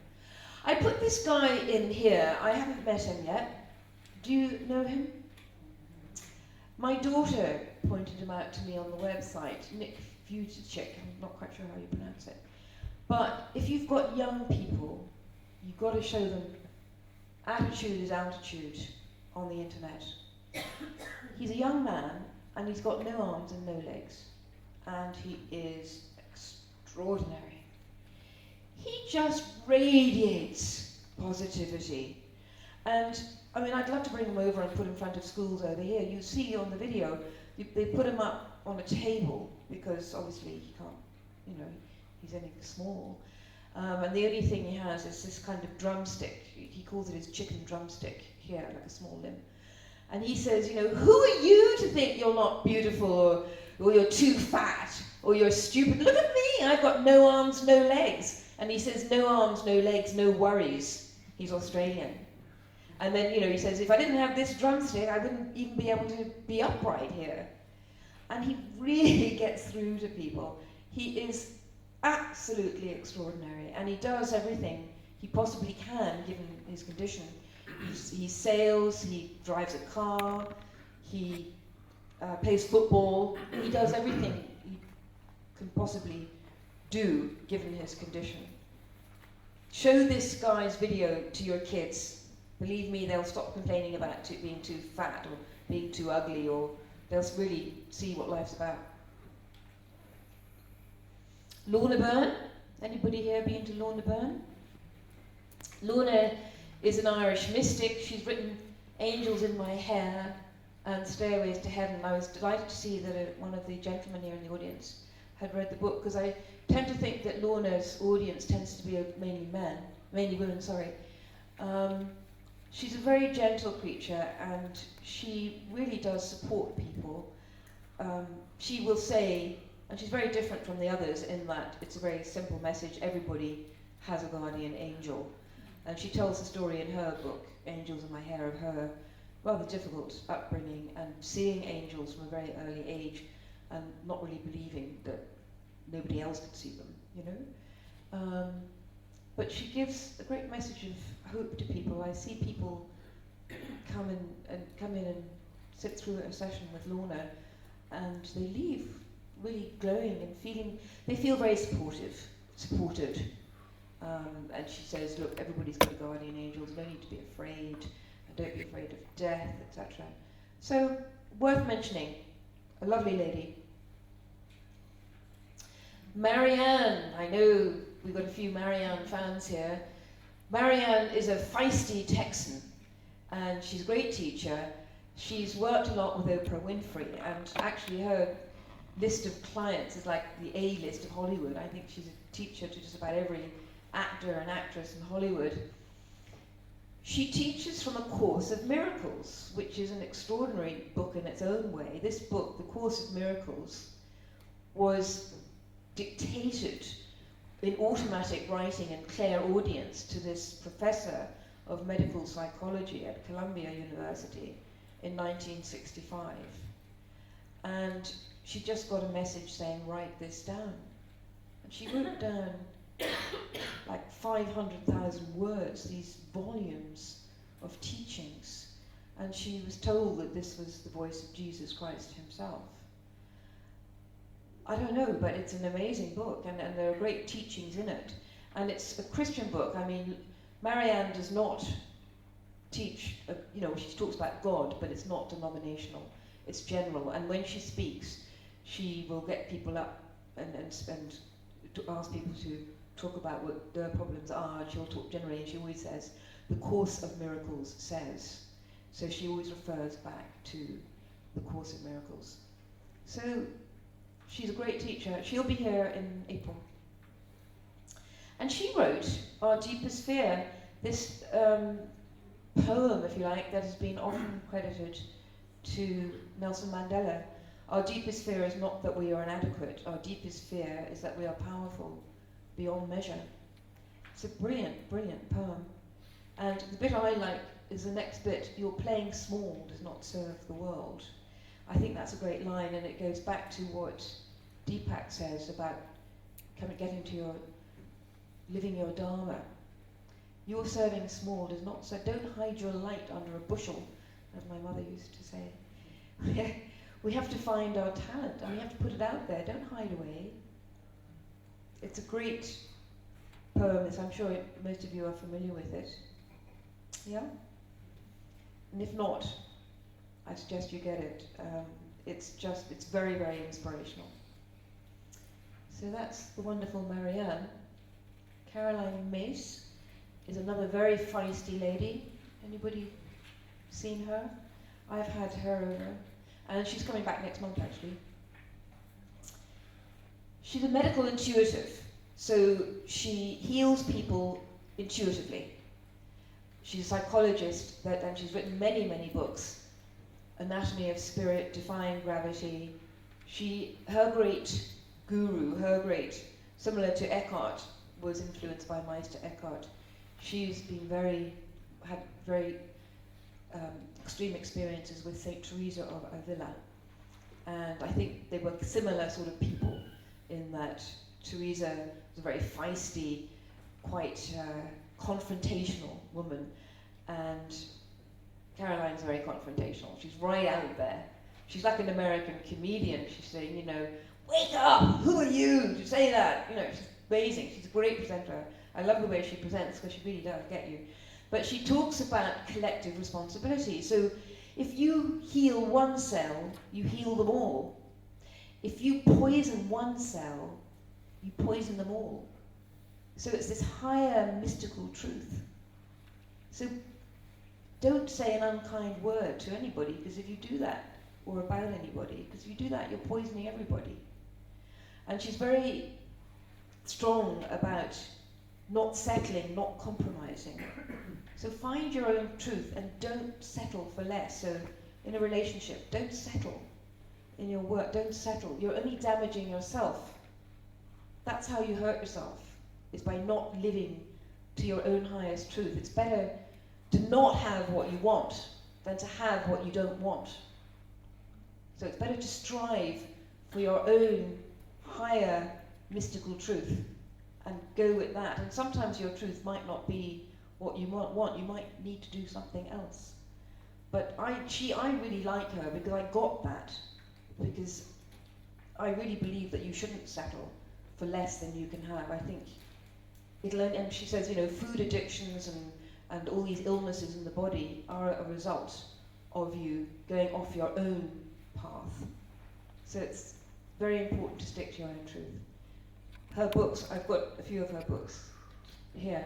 I put this guy in here. I haven't met him yet. Do you know him? My daughter pointed him out to me on the website, Nick Vujicic. I'm not quite sure how you pronounce it. But if you've got young people, you've got to show them attitude is altitude on the internet. He's a young man, and he's got no arms and no legs, and he is extraordinary. He just radiates positivity. And I mean, I'd love to bring him over and put him in front of schools over here. You see on the video, they put him up on a table because obviously he can't, he's only small. And the only thing he has is this kind of drumstick. He calls it his chicken drumstick here, like a small limb. And he says, who are you to think you're not beautiful, or you're too fat, or you're stupid? Look at me, I've got no arms, no legs. And he says, no arms, no legs, no worries. He's Australian. And then, he says, if I didn't have this drumstick, I wouldn't even be able to be upright here. And he really gets through to people. He is absolutely extraordinary, and he does everything he possibly can, given his condition. He sails, he drives a car, he plays football. He does everything he can possibly do, given his condition. Show this guy's video to your kids. Believe me, they'll stop complaining about being too fat or being too ugly, or they'll really see what life's about. Lorna Byrne. Anybody here been to Lorna Byrne? Lorna is an Irish mystic. She's written Angels in My Hair and Stairways to Heaven. I was delighted to see that one of the gentlemen here in the audience had read the book, because I tend to think that Lorna's audience tends to be mainly women, sorry. She's a very gentle creature, and she really does support people. She will say, and she's very different from the others in that it's a very simple message: everybody has a guardian angel. And she tells the story in her book, Angels in My Hair, of her rather difficult upbringing and seeing angels from a very early age and not really believing that nobody else could see them, you know. But she gives a great message of hope to people. I see people come in and sit through a session with Lorna, and they leave really glowing and they feel very supported. And she says, look, everybody's got a guardian angel, no need to be afraid, and don't be afraid of death, etc. So, worth mentioning, a lovely lady. Marianne, I know we've got a few Marianne fans here. Marianne is a feisty Texan, and she's a great teacher. She's worked a lot with Oprah Winfrey, and actually her list of clients is like the A-list of Hollywood. I think she's a teacher to just about every actor and actress in Hollywood. She teaches from A Course of Miracles, which is an extraordinary book in its own way. This book, The Course of Miracles, was dictated in automatic writing and clairaudience to this professor of medical psychology at Columbia University in 1965. And she just got a message saying, write this down. And she wrote down like 500,000 words, these volumes of teachings. And she was told that this was the voice of Jesus Christ himself. I don't know, but it's an amazing book, and there are great teachings in it. And it's a Christian book. I mean, Marianne does not teach, she talks about God, but it's not denominational, it's general. And when she speaks, she will get people up and to ask people to talk about what their problems are, and she'll talk generally, and she always says, the Course of Miracles says. So she always refers back to the Course of Miracles. So she's a great teacher. She'll be here in April. And she wrote Our Deepest Fear, this poem, if you like, that has been often credited to Nelson Mandela. Our deepest fear is not that we are inadequate. Our deepest fear is that we are powerful beyond measure. It's a brilliant, brilliant poem. And the bit I like is the next bit, your playing small does not serve the world. I think that's a great line, and it goes back to what Deepak says about getting to living your dharma. Your serving small does not serve, don't hide your light under a bushel, as my mother used to say. We have to find our talent, and we have to put it out there, don't hide away. It's a great poem, as I'm sure most of you are familiar with it. Yeah? And if not, I suggest you get it. It's very, very inspirational. So that's the wonderful Marianne. Caroline Mace is another very feisty lady. Anybody seen her? I've had her over, and she's coming back next month actually. She's a medical intuitive, so she heals people intuitively. She's a psychologist, and she's written many, many books. Anatomy of Spirit, Defying Gravity. Her great guru, similar to Eckhart, was influenced by Meister Eckhart. She's had very extreme experiences with Saint Teresa of Avila. And I think they were similar sort of people in that Teresa was a very feisty, quite confrontational woman, and Caroline's very confrontational. She's right out there. She's like an American comedian. She's saying, wake up! Who are you to say that? She's amazing. She's a great presenter. I love the way she presents because she really does get you. But she talks about collective responsibility. So if you heal one cell, you heal them all. If you poison one cell, you poison them all. So it's this higher mystical truth. So don't say an unkind word to anybody, because if you do that, or about anybody, because if you do that, you're poisoning everybody. And she's very strong about not settling, not compromising. So find your own truth and don't settle for less. So in a relationship, don't settle. In your work, don't settle. You're only damaging yourself. That's how you hurt yourself, is by not living to your own highest truth. It's better to not have what you want than to have what you don't want. So it's better to strive for your own higher mystical truth and go with that. And sometimes your truth might not be what you want. You might need to do something else. But I really like her because I got that. Because I really believe that you shouldn't settle for less than you can have. I think it'll only, and she says, you know, food addictions and all these illnesses in the body are a result of you going off your own path. So it's very important to stick to your own truth. Her books, I've got a few of her books here.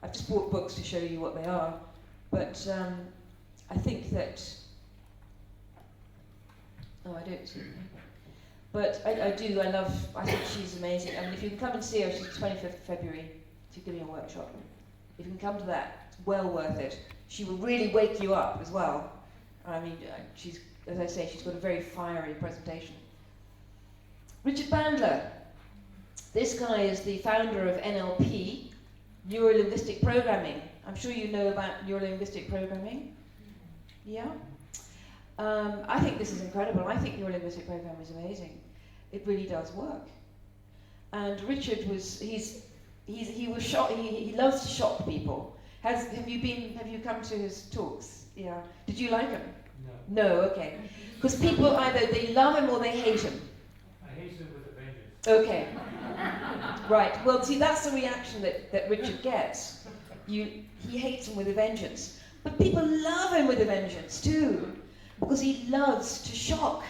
I've just bought books to show you what they are, but I think that, oh, I don't see it. But I think she's amazing. I mean, if you can come and see her, she's the 25th of February, she's giving a workshop. If you can come to that, it's well worth it. She will really wake you up as well. I mean, she's, as I say, she's got a very fiery presentation. Richard Bandler. This guy is the founder of NLP, Neuro-Linguistic Programming. I'm sure you know about Neuro-Linguistic Programming. Yeah? I think this is incredible. I think Neuro-Linguistic Programming is amazing. It really does work. And Richard was, he loves to shock people. Have you come to his talks? Yeah. Did you like him? No. No, okay. Because people either they love him or they hate him. I hate him with a vengeance. Okay. Right. Well, see, that's the reaction that Richard gets. He hates him with a vengeance. But people love him with a vengeance too, because he loves to shock.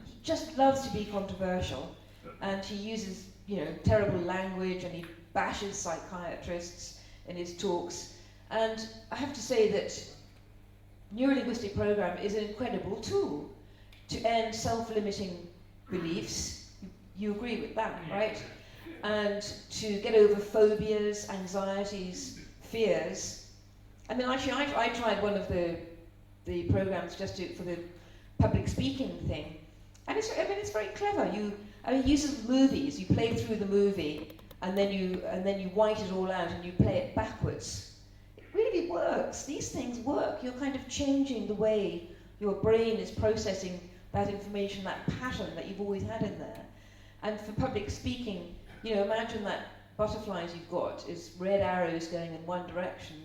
He just loves to be controversial, and he uses, you know, terrible language, and he bashes psychiatrists in his talks. And I have to say that Neuro-Linguistic Program is an incredible tool to end self-limiting beliefs. You agree with that, right? And to get over phobias, anxieties, fears. And then actually I tried one of the programs just for the public speaking thing. And it's very clever. He uses movies. You play through the movie and then you white it all out and you play it backwards. It really works. These things work. You're kind of changing the way your brain is processing that information, that pattern that you've always had in there. And for public speaking, you know, imagine that butterflies you've got is red arrows going in one direction.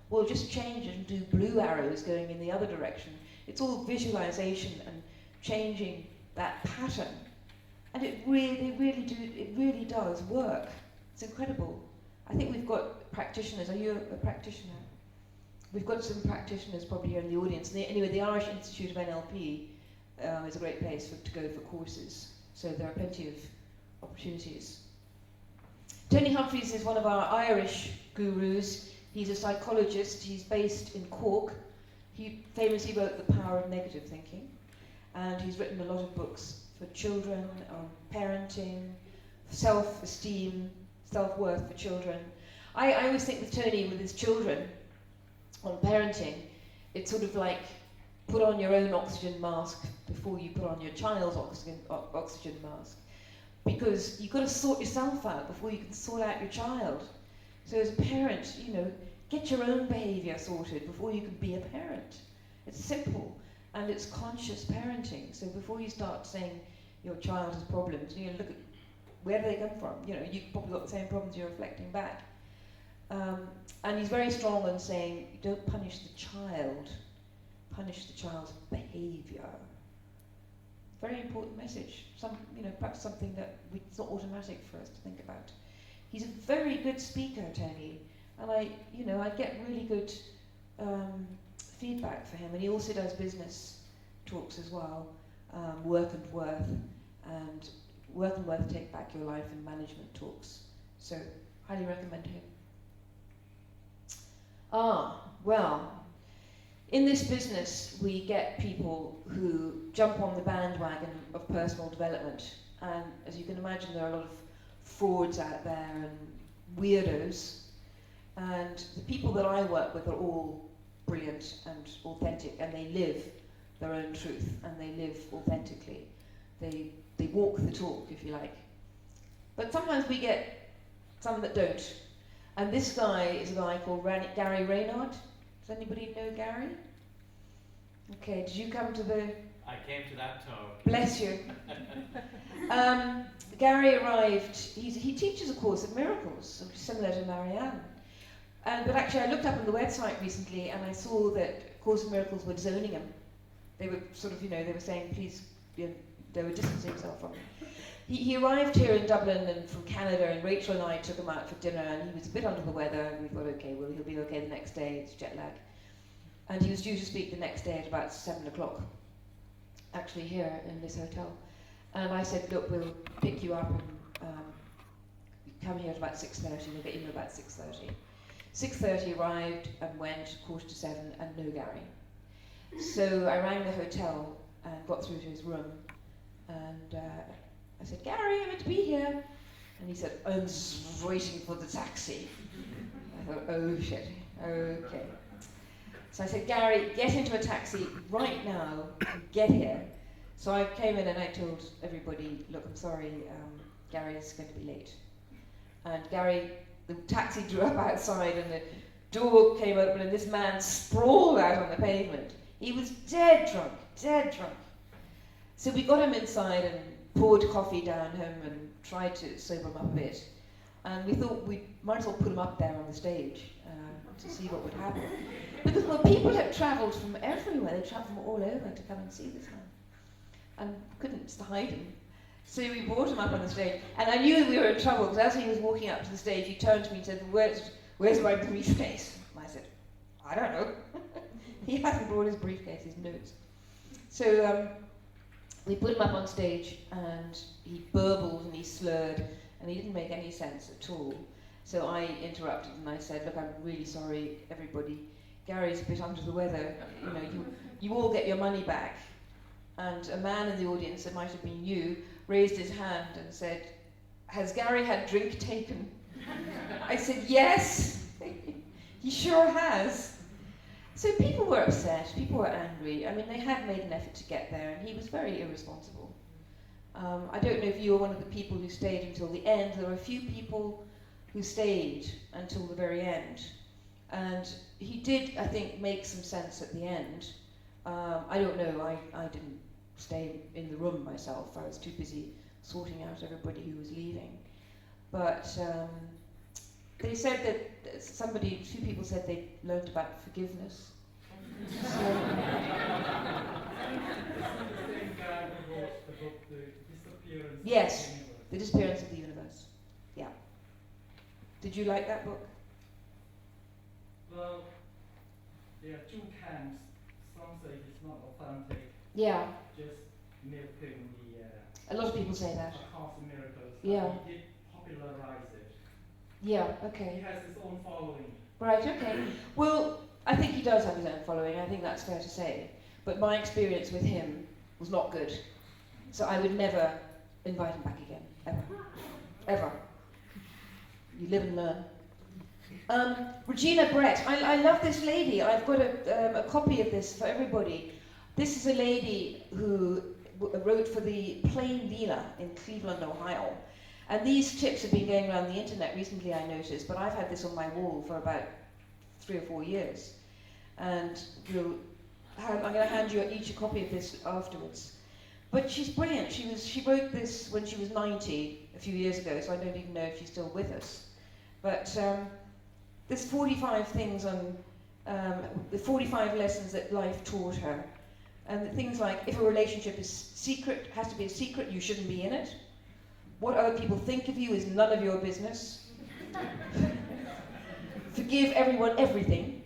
Well, just change it and do blue arrows going in the other direction. It's all visualization and changing that pattern. And it really does work. It's incredible. I think we've got practitioners. Are you a practitioner? We've got some practitioners probably here in the audience. Anyway, the Irish Institute of NLP is a great place to go for courses. So there are plenty of opportunities. Tony Humphreys is one of our Irish gurus. He's a psychologist. He's based in Cork. He famously wrote The Power of Negative Thinking. And he's written a lot of books for children, on parenting, self-esteem, self-worth for children. I always think with Tony, with his children, on parenting, it's sort of like put on your own oxygen mask before you put on your child's oxygen mask. Because you've got to sort yourself out before you can sort out your child. So as a parent, you know, get your own behaviour sorted before you can be a parent. It's simple, and it's conscious parenting. So before you start saying your child has problems, you know, look at where do they come from. You know, you've probably got the same problems you're reflecting back. And he's very strong on saying, don't punish the child, punish the child's behaviour. Very important message. Perhaps something that it's not automatic for us to think about. He's a very good speaker, Tony, and I get really good feedback for him. And he also does business talks as well, Work and Worth, and Work and Worth Take Back Your Life and Management talks. So, highly recommend him. Well, in this business, we get people who jump on the bandwagon of personal development And as you can imagine, there are a lot of frauds out there and weirdos. And the people that I work with are all brilliant and authentic, and they live their own truth, and they live authentically. They walk the talk, if you like. But sometimes we get some that don't. And this guy is a guy called Gary Reynard. Does anybody know Gary? Okay, did you come to the... I came to that talk. Bless you. Gary arrived, he teaches a Course in Miracles, similar to Marianne. But actually I looked up on the website recently and I saw that Course in Miracles were zoning him. They were sort of, they were saying, please, they were distancing themselves from him. He arrived here in Dublin and from Canada, and Rachel and I took him out for dinner, and he was a bit under the weather, and we thought, okay, well, he'll be okay the next day, it's jet lag. And he was due to speak the next day at about 7 o'clock, actually here in this hotel. And I said, look, we'll pick you up, and you come here at about 6:30, we'll get you in about 6:30. 6:30 arrived and went, 6:45, and no Gary. So I rang the hotel and got through to his room, and I said, Gary, I'm meant to be here. And he said, I'm waiting for the taxi. I thought, oh shit, okay. So I said, Gary, get into a taxi right now, get here. So I came in and I told everybody, look, I'm sorry, Gary is going to be late. And Gary, the taxi drew up outside and the door came open and this man sprawled out on the pavement. He was dead drunk, dead drunk. So we got him inside and poured coffee down him and tried to sober him up a bit. And we thought we might as well put him up there on the stage to see what would happen. Because, well, people had travelled from everywhere. They travelled from all over to come and see this man. And couldn't hide him. So we brought him up on the stage. And I knew that we were in trouble, because as he was walking up to the stage, he turned to me and said, where's my briefcase? And I said, I don't know. He hasn't brought his briefcase, his notes. So we put him up on stage, and he burbled and he slurred, and he didn't make any sense at all. So I interrupted and I said, look, I'm really sorry, everybody. Gary's a bit under the weather. You all get your money back. And a man in the audience, it might have been you, raised his hand and said, has Gary had drink taken? I said, yes, he sure has. So people were upset, people were angry. I mean, they had made an effort to get there, and he was very irresponsible. I don't know if you were one of the people who stayed until the end. There were a few people who stayed until the very end. And he did, I think, make some sense at the end. I don't know, I didn't stay in the room myself. I was too busy sorting out everybody who was leaving. But they said that few people said they learned about forgiveness. The same guy who wrote the book, The Disappearance Yes, of the Universe. The Disappearance of the Universe. Yeah. Did you like that book? Well, there are two camps. Some say it's not authentic, Yeah, just milking a lot of people say that. A Course in Miracles. Yeah. He did popularize it. Yeah, He okay. has his own following. Right, okay. Well, I think he does have his own following, I think that's fair to say. But my experience with him was not good. So I would never invite him back again, ever. Ever. You live and learn. Regina Brett, I love this lady. I've got a copy of this for everybody. This is a lady who wrote for the Plain Dealer in Cleveland, Ohio. And these tips have been going around the internet recently, I noticed, but I've had this on my wall for about 3 or 4 years. And I'm going to hand you each a copy of this afterwards. But she's brilliant. She wrote this when she was 90 a few years ago, so I don't even know if she's still with us. But there's 45 things on the 45 lessons that life taught her. And things like, if a relationship is secret, has to be a secret, you shouldn't be in it. What other people think of you is none of your business. Forgive everyone everything.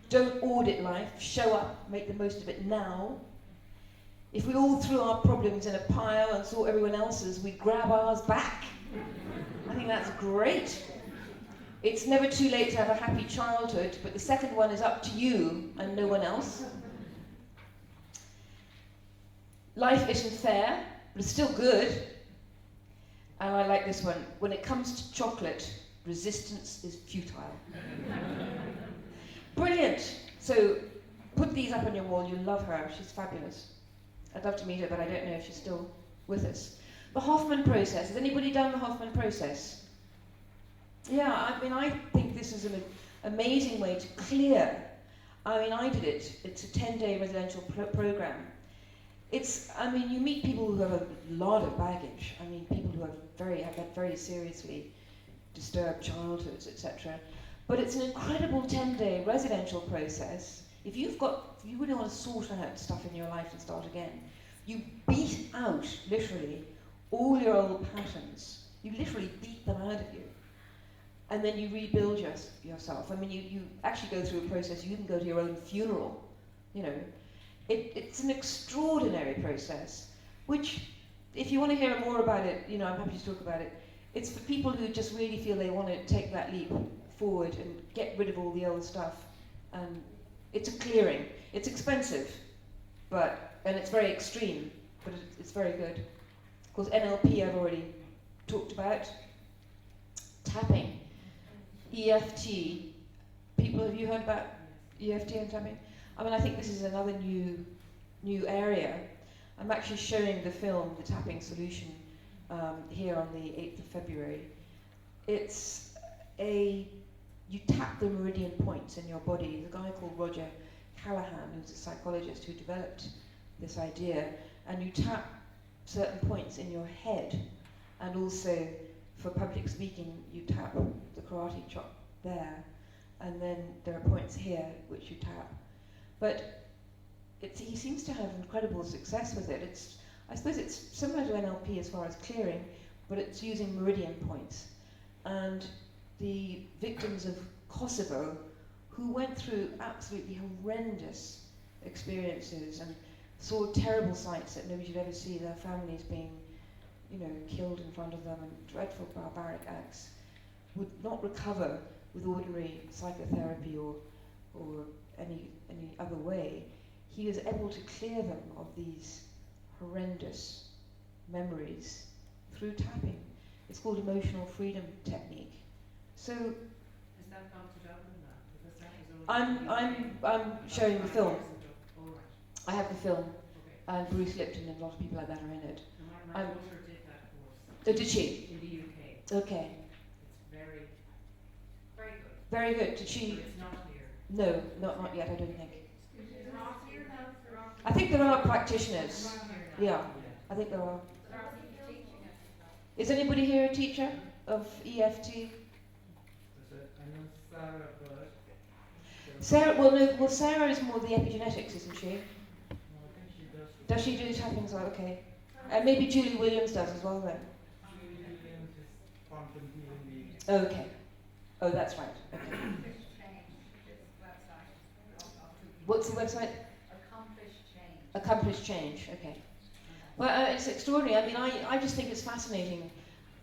Don't audit life. Show up. Make the most of it now. If we all threw our problems in a pile and saw everyone else's, we'd grab ours back. I think that's great. It's never too late to have a happy childhood, but the second one is up to you and no one else. Life isn't fair, but it's still good. And I like this one. When it comes to chocolate, resistance is futile. Brilliant. So put these up on your wall. You'll love her. She's fabulous. I'd love to meet her, but I don't know if she's still with us. The Hoffman Process. Has anybody done the Hoffman Process? Yeah, I mean, I think this is an amazing way to clear. I mean, I did it. It's a 10-day residential program. I mean, you meet people who have a lot of baggage. I mean, people who have had very seriously disturbed childhoods, etc. But it's an incredible 10-day residential process. If you really want to sort out stuff in your life and start again, you beat out, literally, all your old patterns. You literally beat them out of you. And then you rebuild yourself. I mean, you actually go through a process. You even go to your own funeral. You know, it's an extraordinary process, which, if you want to hear more about it, you know, I'm happy to talk about it. It's for people who just really feel they want to take that leap forward and get rid of all the old stuff. And it's a clearing. It's expensive, and it's very extreme, but it's very good. Of course, NLP I've already talked about. Tapping. EFT. People, have you heard about EFT and tapping? I mean, I think this is another new area. I'm actually showing the film, The Tapping Solution, here on the 8th of February. You tap the meridian points in your body. There's a guy called Roger Callahan, who's a psychologist who developed this idea, and you tap certain points in your head, and also for public speaking, you tap the karate chop there, and then there are points here which you tap. But he seems to have incredible success with it. I suppose it's similar to NLP as far as clearing, but it's using meridian points. And the victims of Kosovo, who went through absolutely horrendous experiences and saw terrible sights that nobody should ever see, their families being, you know, killed in front of them, and dreadful barbaric acts, would not recover with ordinary psychotherapy or any other way. He was able to clear them of these horrendous memories through tapping. It's called emotional freedom technique. So is that gone to Dublin now? Because that is I'm showing the film. All right. I have the film, Okay. and Bruce Lipton and a lot of people like that are in it. My daughter did that course. Oh, did she? In the UK. Okay. It's very, very good. Very good. Did But she? it's not here. No, not yet, I don't think. It's not here now. I think there are practitioners. It's not here now. Yeah, I think there are. Is anybody here a teacher of EFT? I know Sarah, but Sarah, Sarah is more the epigenetics, isn't she? no, I think she does. Does she do the tapping as well? Okay. And maybe Julie Williams does as well then. Julie Williams is quantum healing. Okay. Oh, that's right. Okay. What's the website? Accomplished Change. Okay. Well, it's extraordinary. I mean, I just think it's fascinating,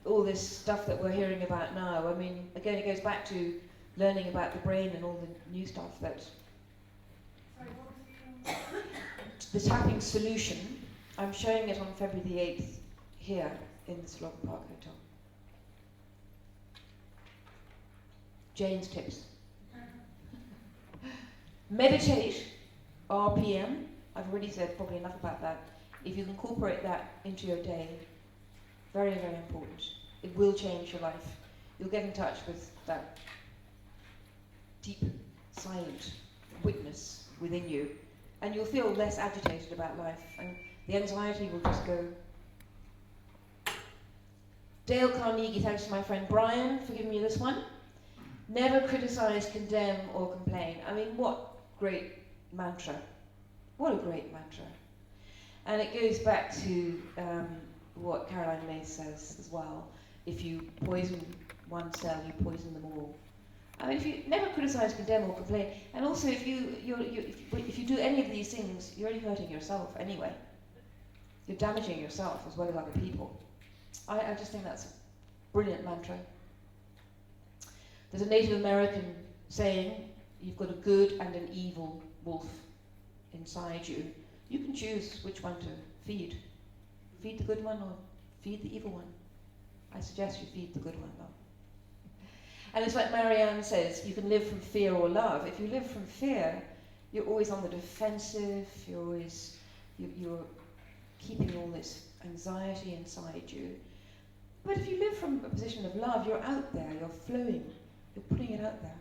all this stuff that we're hearing about now. I mean, again, it goes back to learning about the brain and all the new stuff that... The tapping solution. I'm showing it on February the 8th here in the Slogan Park Hotel. Jane's tips. Meditate, RPM. I've already said probably enough about that. If you incorporate that into your day, very, very important. It will change your life. You'll get in touch with that deep, silent witness within you, and you'll feel less agitated about life, and the anxiety will just go. Dale Carnegie, thanks to my friend Brian for giving me this one. Never criticize, condemn, or complain. I mean, what great mantra. What a great mantra. And it goes back to what Caroline May says as well. If you poison one cell, you poison them all. I mean, if you never criticize, condemn, or complain, and also if you do any of these things, you're only hurting yourself anyway. You're damaging yourself as well as other people. I just think that's a brilliant mantra. There's a Native American saying, you've got a good and an evil wolf inside you. You can choose which one to feed. Feed the good one or feed the evil one. I suggest you feed the good one, though. And it's like Marianne says, you can live from fear or love. If you live from fear, you're always on the defensive, you're keeping all this anxiety inside you. But if you live from a position of love, you're out there, you're flowing, you're putting it out there.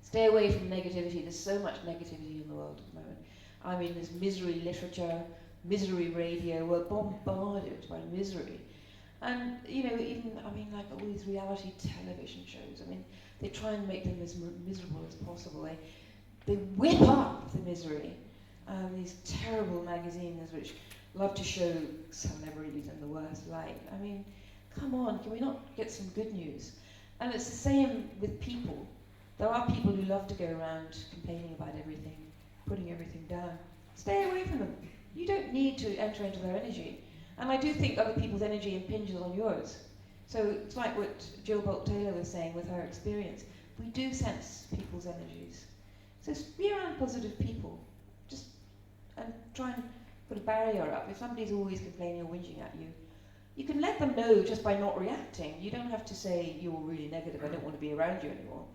Stay away from negativity. There's so much negativity in the world at the moment. I mean, there's misery literature, misery radio. We're bombarded by misery. And, you know, even, I mean, like all these reality television shows, I mean, they try and make them as miserable as possible. They whip up the misery. These terrible magazines which love to show celebrities in the worst light. I mean, come on, can we not get some good news? And it's the same with people. There are people who love to go around complaining about everything, putting everything down. Stay away from them. You don't need to enter into their energy. And I do think other people's energy impinges on yours. So it's like what Jill Bolt-Taylor was saying with her experience. We do sense people's energies. So be around positive people. Just and try and put a barrier up. If somebody's always complaining or whinging at you, you can let them know just by not reacting. You don't have to say, you're really negative, I don't want to be around you anymore.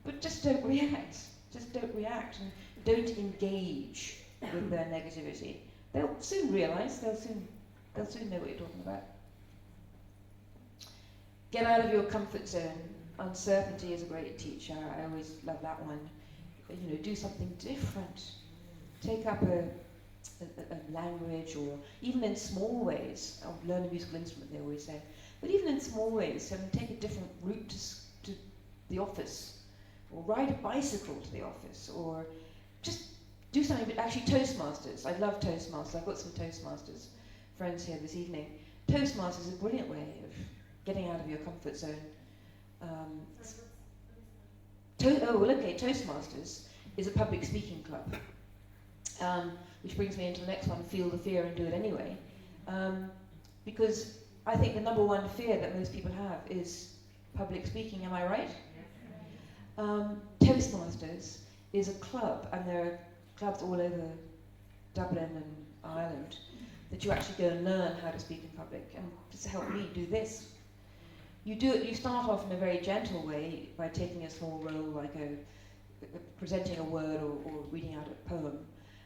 But just don't react. Just don't react and don't engage with their negativity. They'll soon realise, they'll soon know what you're talking about. Get out of your comfort zone. Uncertainty is a great teacher. I always love that one. You know, do something different. Take up a language, or even in small ways. Learn a musical instrument, they always say. But even in small ways, take a different route to the office, or ride a bicycle to the office, or just do something. But actually, Toastmasters. I love Toastmasters. I've got some Toastmasters friends here this evening. Toastmasters is a brilliant way of getting out of your comfort zone. Toastmasters is a public speaking club, which brings me into the next one, feel the fear and do it anyway. Because I think the number one fear that most people have is public speaking, am I right? Toastmasters is a club, and there are clubs all over Dublin and Ireland, that you actually go and learn how to speak in public. And just to help me do this, you start off in a very gentle way by taking a small role, like presenting a word or reading out a poem,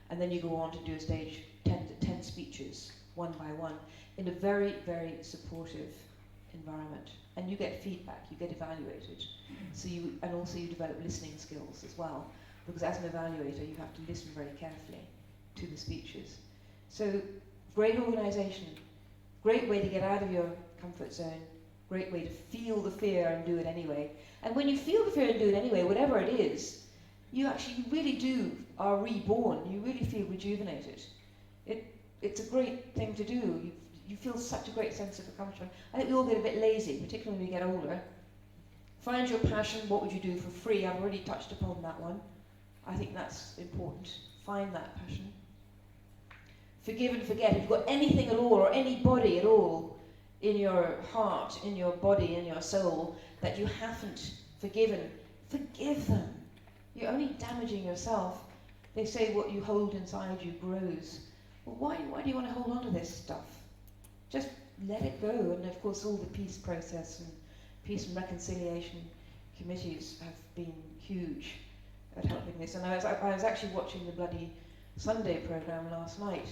and then you go on to do a stage 10 speeches, one by one, in a very, very supportive environment. And you get feedback, you get evaluated. And also you develop listening skills as well, because as an evaluator you have to listen very carefully to the speeches. So, great organisation, great way to get out of your comfort zone, great way to feel the fear and do it anyway. And when you feel the fear and do it anyway, whatever it is, you really are reborn. You really feel rejuvenated. It's a great thing to do. You feel such a great sense of accomplishment. I think we all get a bit lazy, particularly when we get older. Find your passion. What would you do for free? I've already touched upon that one. I think that's important. Find that passion. Forgive and forget. If you've got anything at all, or anybody at all, in your heart, in your body, in your soul, that you haven't forgiven, forgive them. You're only damaging yourself. They say what you hold inside you grows. Well, why do you want to hold on to this stuff? Just let it go. And of course, all the peace process and peace and reconciliation committees have been huge at helping this. And I was actually watching the bloody Sunday programme last night.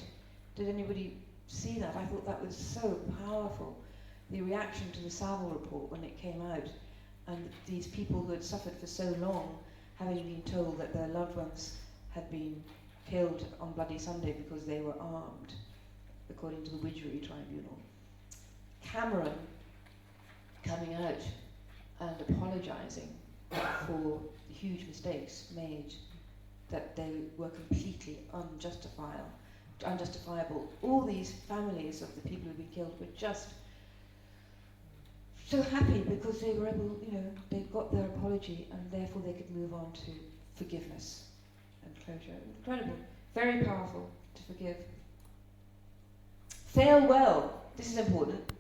Did anybody see that? I thought that was so powerful. The reaction to the Savile report when it came out, and these people who had suffered for so long, having been told that their loved ones had been killed on Bloody Sunday because they were armed, according to the Widgery Tribunal. Cameron coming out and apologising for the huge mistakes made, that they were completely unjustifiable. All these families of the people who've been killed were just so happy because they were able, they got their apology, and therefore they could move on to forgiveness and closure. Incredible. Very powerful to forgive. Fail well. This is important.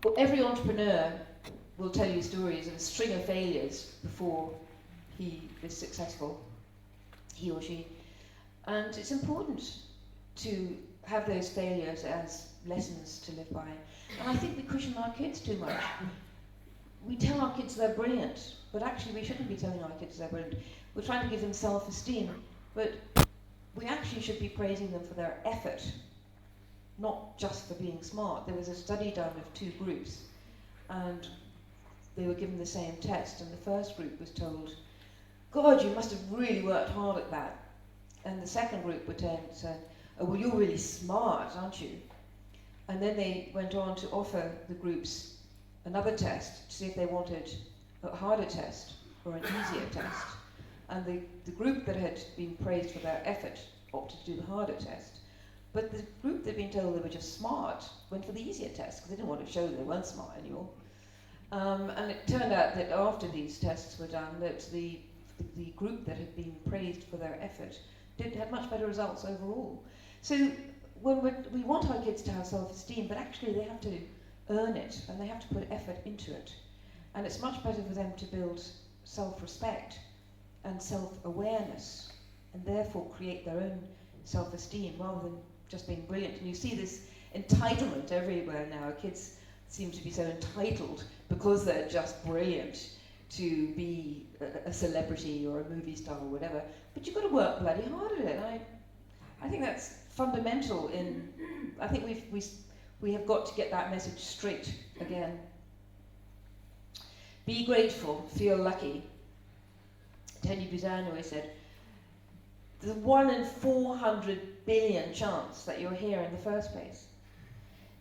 Well, every entrepreneur will tell you stories of a string of failures before he is successful, he or she. And it's important to have those failures as lessons to live by. And I think we cushion our kids too much. We tell our kids they're brilliant, but actually we shouldn't be telling our kids they're brilliant. We're trying to give them self-esteem, but we actually should be praising them for their effort, not just for being smart. There was a study done of two groups, and they were given the same test, and the first group was told, God, you must have really worked hard at that. And the second group said, oh, well, you're really smart, aren't you? And then they went on to offer the groups another test to see if they wanted a harder test or an easier test. And the group that had been praised for their effort opted to do the harder test. But the group that had been told they were just smart went for the easier test because they didn't want to show they weren't smart anymore. And it turned out that after these tests were done, that the group that had been praised for their effort had much better results overall. So when we want our kids to have self-esteem, but actually they have to earn it and they have to put effort into it. And it's much better for them to build self-respect and self-awareness and therefore create their own self-esteem rather than just being brilliant. And you see this entitlement everywhere now. Kids seem to be so entitled because they're just brilliant to be a celebrity or a movie star or whatever. But you've got to work bloody hard at it. I think that's fundamental in, I think we have got to get that message straight again. Be grateful, feel lucky. Teddy Buzan always said, there's a 1 in 400 billion chance that you're here in the first place.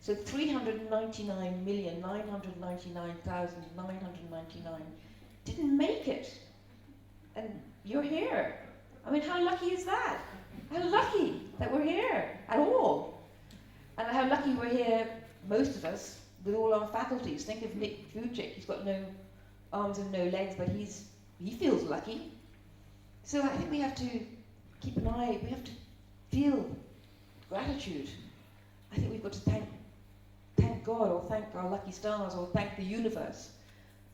So 399,999,999 didn't make it. And you're here. I mean, how lucky is that? How lucky that we're here at all. And how lucky we're here, most of us, with all our faculties. Think of Nick Vujicic. He's got no arms and no legs, but he feels lucky. So I think we have to keep an eye, we have to feel gratitude. I think we've got to thank God, or thank our lucky stars, or thank the universe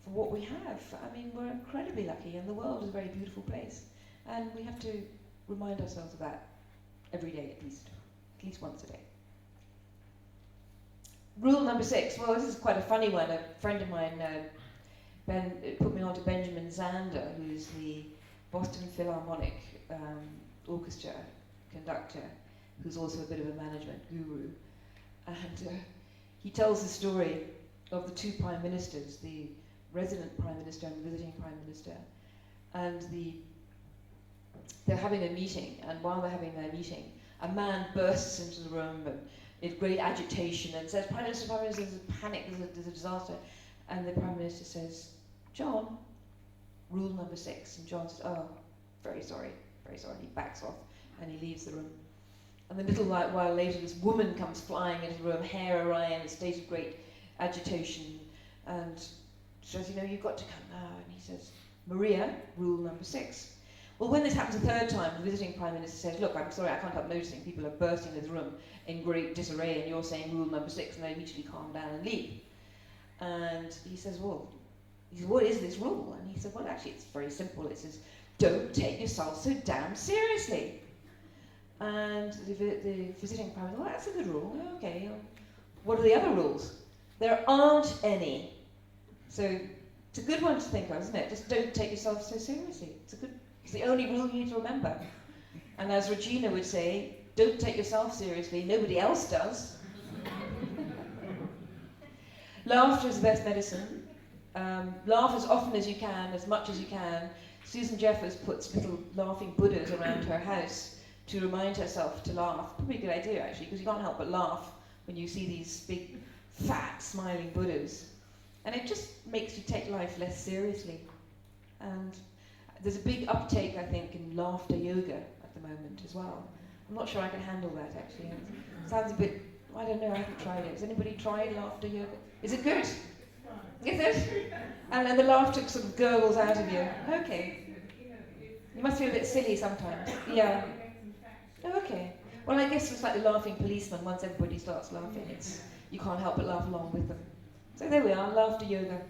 for what we have. I mean, we're incredibly lucky, and the world is a very beautiful place. And we have to remind ourselves of that every day, at least once a day. Rule number 6. Well, this is quite a funny one. A friend of mine, Ben, put me on to Benjamin Zander, who's the Boston Philharmonic Orchestra conductor, who's also a bit of a management guru. And he tells the story of the two prime ministers, the resident prime minister and the visiting prime minister. And they're having a meeting, and while they're having their meeting, a man bursts into the room and in great agitation and says, Prime Minister, there's a panic, there's a disaster. And the Prime Minister says, John, rule number 6. And John says, oh, very sorry. He backs off and he leaves the room. And then a little while later, this woman comes flying into the room, hair awry, in a state of great agitation. And she says, you've got to come now. And he says, Maria, rule number 6. Well, when this happens a third time, the visiting Prime Minister says, look, I'm sorry, I can't help noticing people are bursting into the room in great disarray, and you're saying rule number 6, and they immediately calm down and leave. And he says, what is this rule? And he said, well, actually, it's very simple. It says, don't take yourself so damn seriously. And the visiting Prime Minister, well, that's a good rule. Okay, what are the other rules? There aren't any. So it's a good one to think of, isn't it? Just don't take yourself so seriously. It's the only rule you need to remember. And as Regina would say, don't take yourself seriously, nobody else does. Laughter is the best medicine. Laugh as often as you can, as much as you can. Susan Jeffers puts little laughing Buddhas around her house to remind herself to laugh. Probably a good idea, actually, because you can't help but laugh when you see these big, fat, smiling Buddhas. And it just makes you take life less seriously. And there's a big uptake, I think, in laughter yoga at the moment as well. I'm not sure I can handle that, actually. It sounds a bit, I don't know, I haven't tried it. Has anybody tried laughter yoga? Is it good? Is it? And the laughter sort of gurgles out of you. Okay. You must feel a bit silly sometimes. Yeah. Oh, okay. Well, I guess it's like the laughing policeman. Once everybody starts laughing, you can't help but laugh along with them. So there we are, laughter yoga.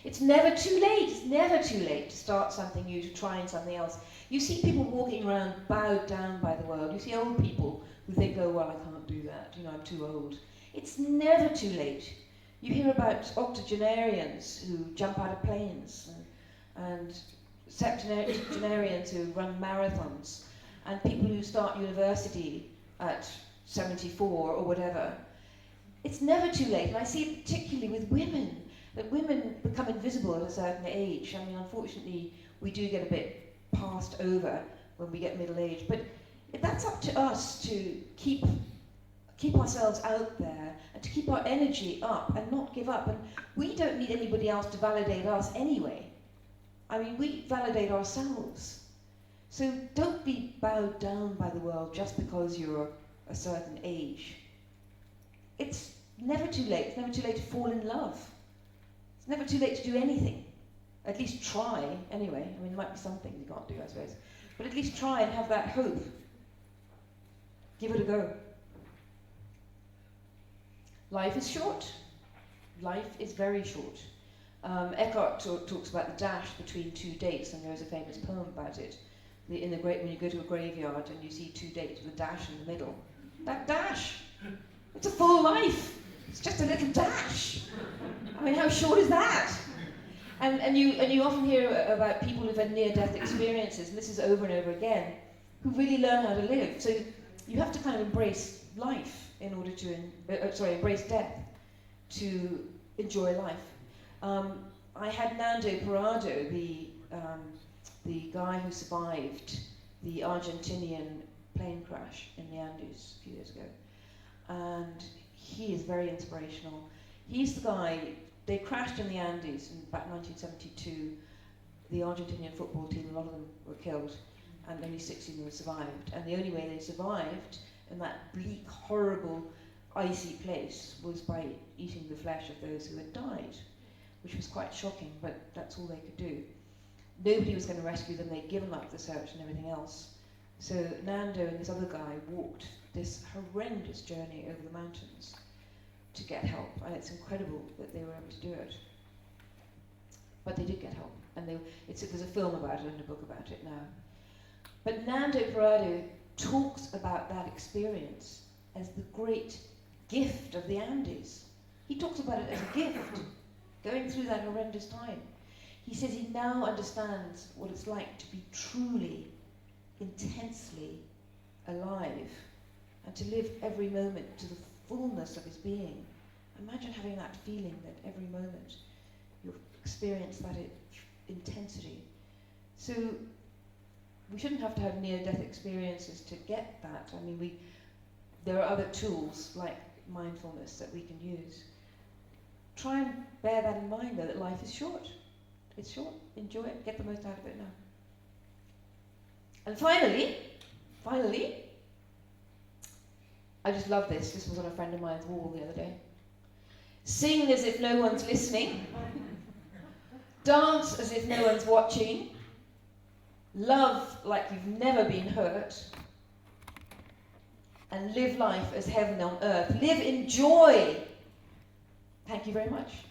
It's never too late. It's never too late to start something new, to try something else. You see people walking around bowed down by the world. You see old people who think, oh, well, I can't do that, I'm too old. It's never too late. You hear about octogenarians who jump out of planes, and septuagenarians who run marathons, and people who start university at 74 or whatever. It's never too late, and I see it particularly with women, that women become invisible at a certain age. I mean, unfortunately, we do get a bit passed over when we get middle age, but that's up to us to keep ourselves out there and to keep our energy up and not give up. And we don't need anybody else to validate us anyway. I mean, we validate ourselves. So don't be bowed down by the world just because you're a certain age. It's never too late. It's never too late to fall in love. It's never too late to do anything. At least try, anyway. I mean, there might be some things you can't do, I suppose. But at least try and have that hope. Give it a go. Life is short. Life is very short. Eckhart talks about the dash between two dates, and there is a famous poem about it. When you go to a graveyard and you see two dates with a dash in the middle. That dash! It's a full life! It's just a little dash! I mean, how short is that? And you often hear about people who've had near-death experiences, and this is over and over again, who really learn how to live. So you have to kind of embrace life in order to, embrace death to enjoy life. I had Nando Parado, the guy who survived the Argentinian plane crash in the Andes a few years ago, and he is very inspirational. He's the guy, they crashed in the Andes in about 1972. The Argentinian football team, a lot of them were killed, and only 16 of them survived. And the only way they survived in that bleak, horrible, icy place was by eating the flesh of those who had died, which was quite shocking, but that's all they could do. Nobody was going to rescue them. They'd given up the search and everything else. So Nando and this other guy walked this horrendous journey over the mountains to get help, and it's incredible that they were able to do it. But they did get help, and there's a film about it and a book about it now. But Nando Parado talks about that experience as the great gift of the Andes. He talks about it as a gift, going through that horrendous time. He says he now understands what it's like to be truly, intensely alive, and to live every moment to the fullness of his being. Imagine having that feeling that every moment you'll experience that intensity. So we shouldn't have to have near-death experiences to get that. I mean, there are other tools like mindfulness that we can use. Try and bear that in mind, though, that life is short. It's short. Enjoy it. Get the most out of it now. And finally, I just love this. This was on a friend of mine's wall the other day. Sing as if no one's listening. Dance as if no one's watching. Love like you've never been hurt. And live life as heaven on earth. Live in joy. Thank you very much.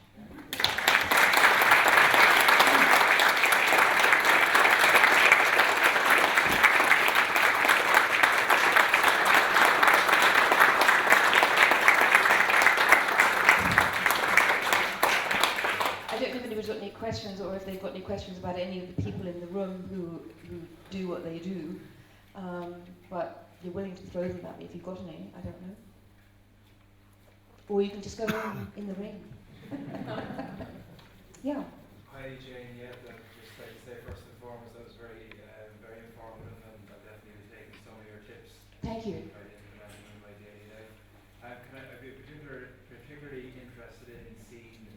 Got any questions, or if they've got any questions about any of the people in the room who do what they do, but you're willing to throw them at me if you've got any, I don't know. Or you can just go in the ring. Yeah. Hi Jane, just like to say first and foremost that was very informative, and I've definitely taken some of your tips. Thank you. I implement them in my daily life. I'd be particularly interested in seeing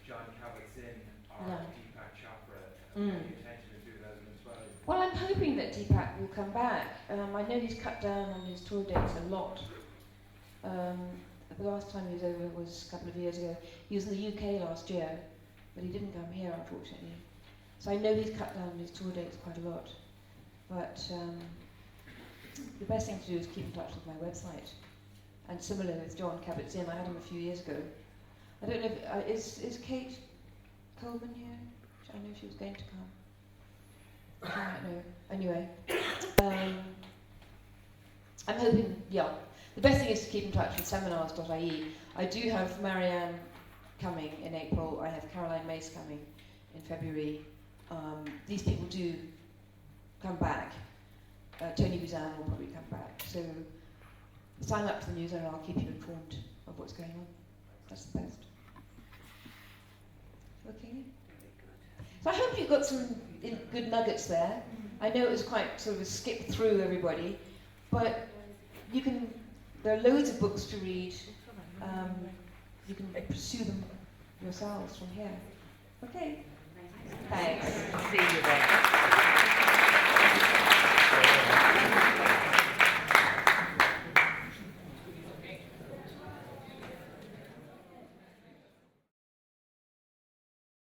John Kabat-Zinn or Deepak Chopra, and the intention of 2012. Well, I'm hoping that Deepak will come back. I know he's cut down on his tour dates a lot. The last time he was over was a couple of years ago. He was in the UK last year, but he didn't come here, unfortunately. So I know he's cut down on his tour dates quite a lot. But the best thing to do is keep in touch with my website. And similar with John Kabat-Zinn, I had him a few years ago. I don't know if, is Kate Coleman here? I know she was going to come. I don't know. Anyway, I'm hoping, yeah. The best thing is to keep in touch with Seminars.ie. I do have Marianne coming in April. I have Caroline Mace coming in February. These people do come back. Tony Buzan will probably come back. So sign up to the newsletter and I'll keep you informed of what's going on. That's the best. Okay. So I hope you got some good nuggets there. I know it was quite sort of a skip through everybody, but you can. There are loads of books to read. You can pursue them yourselves from here. Okay. Thanks. See you there.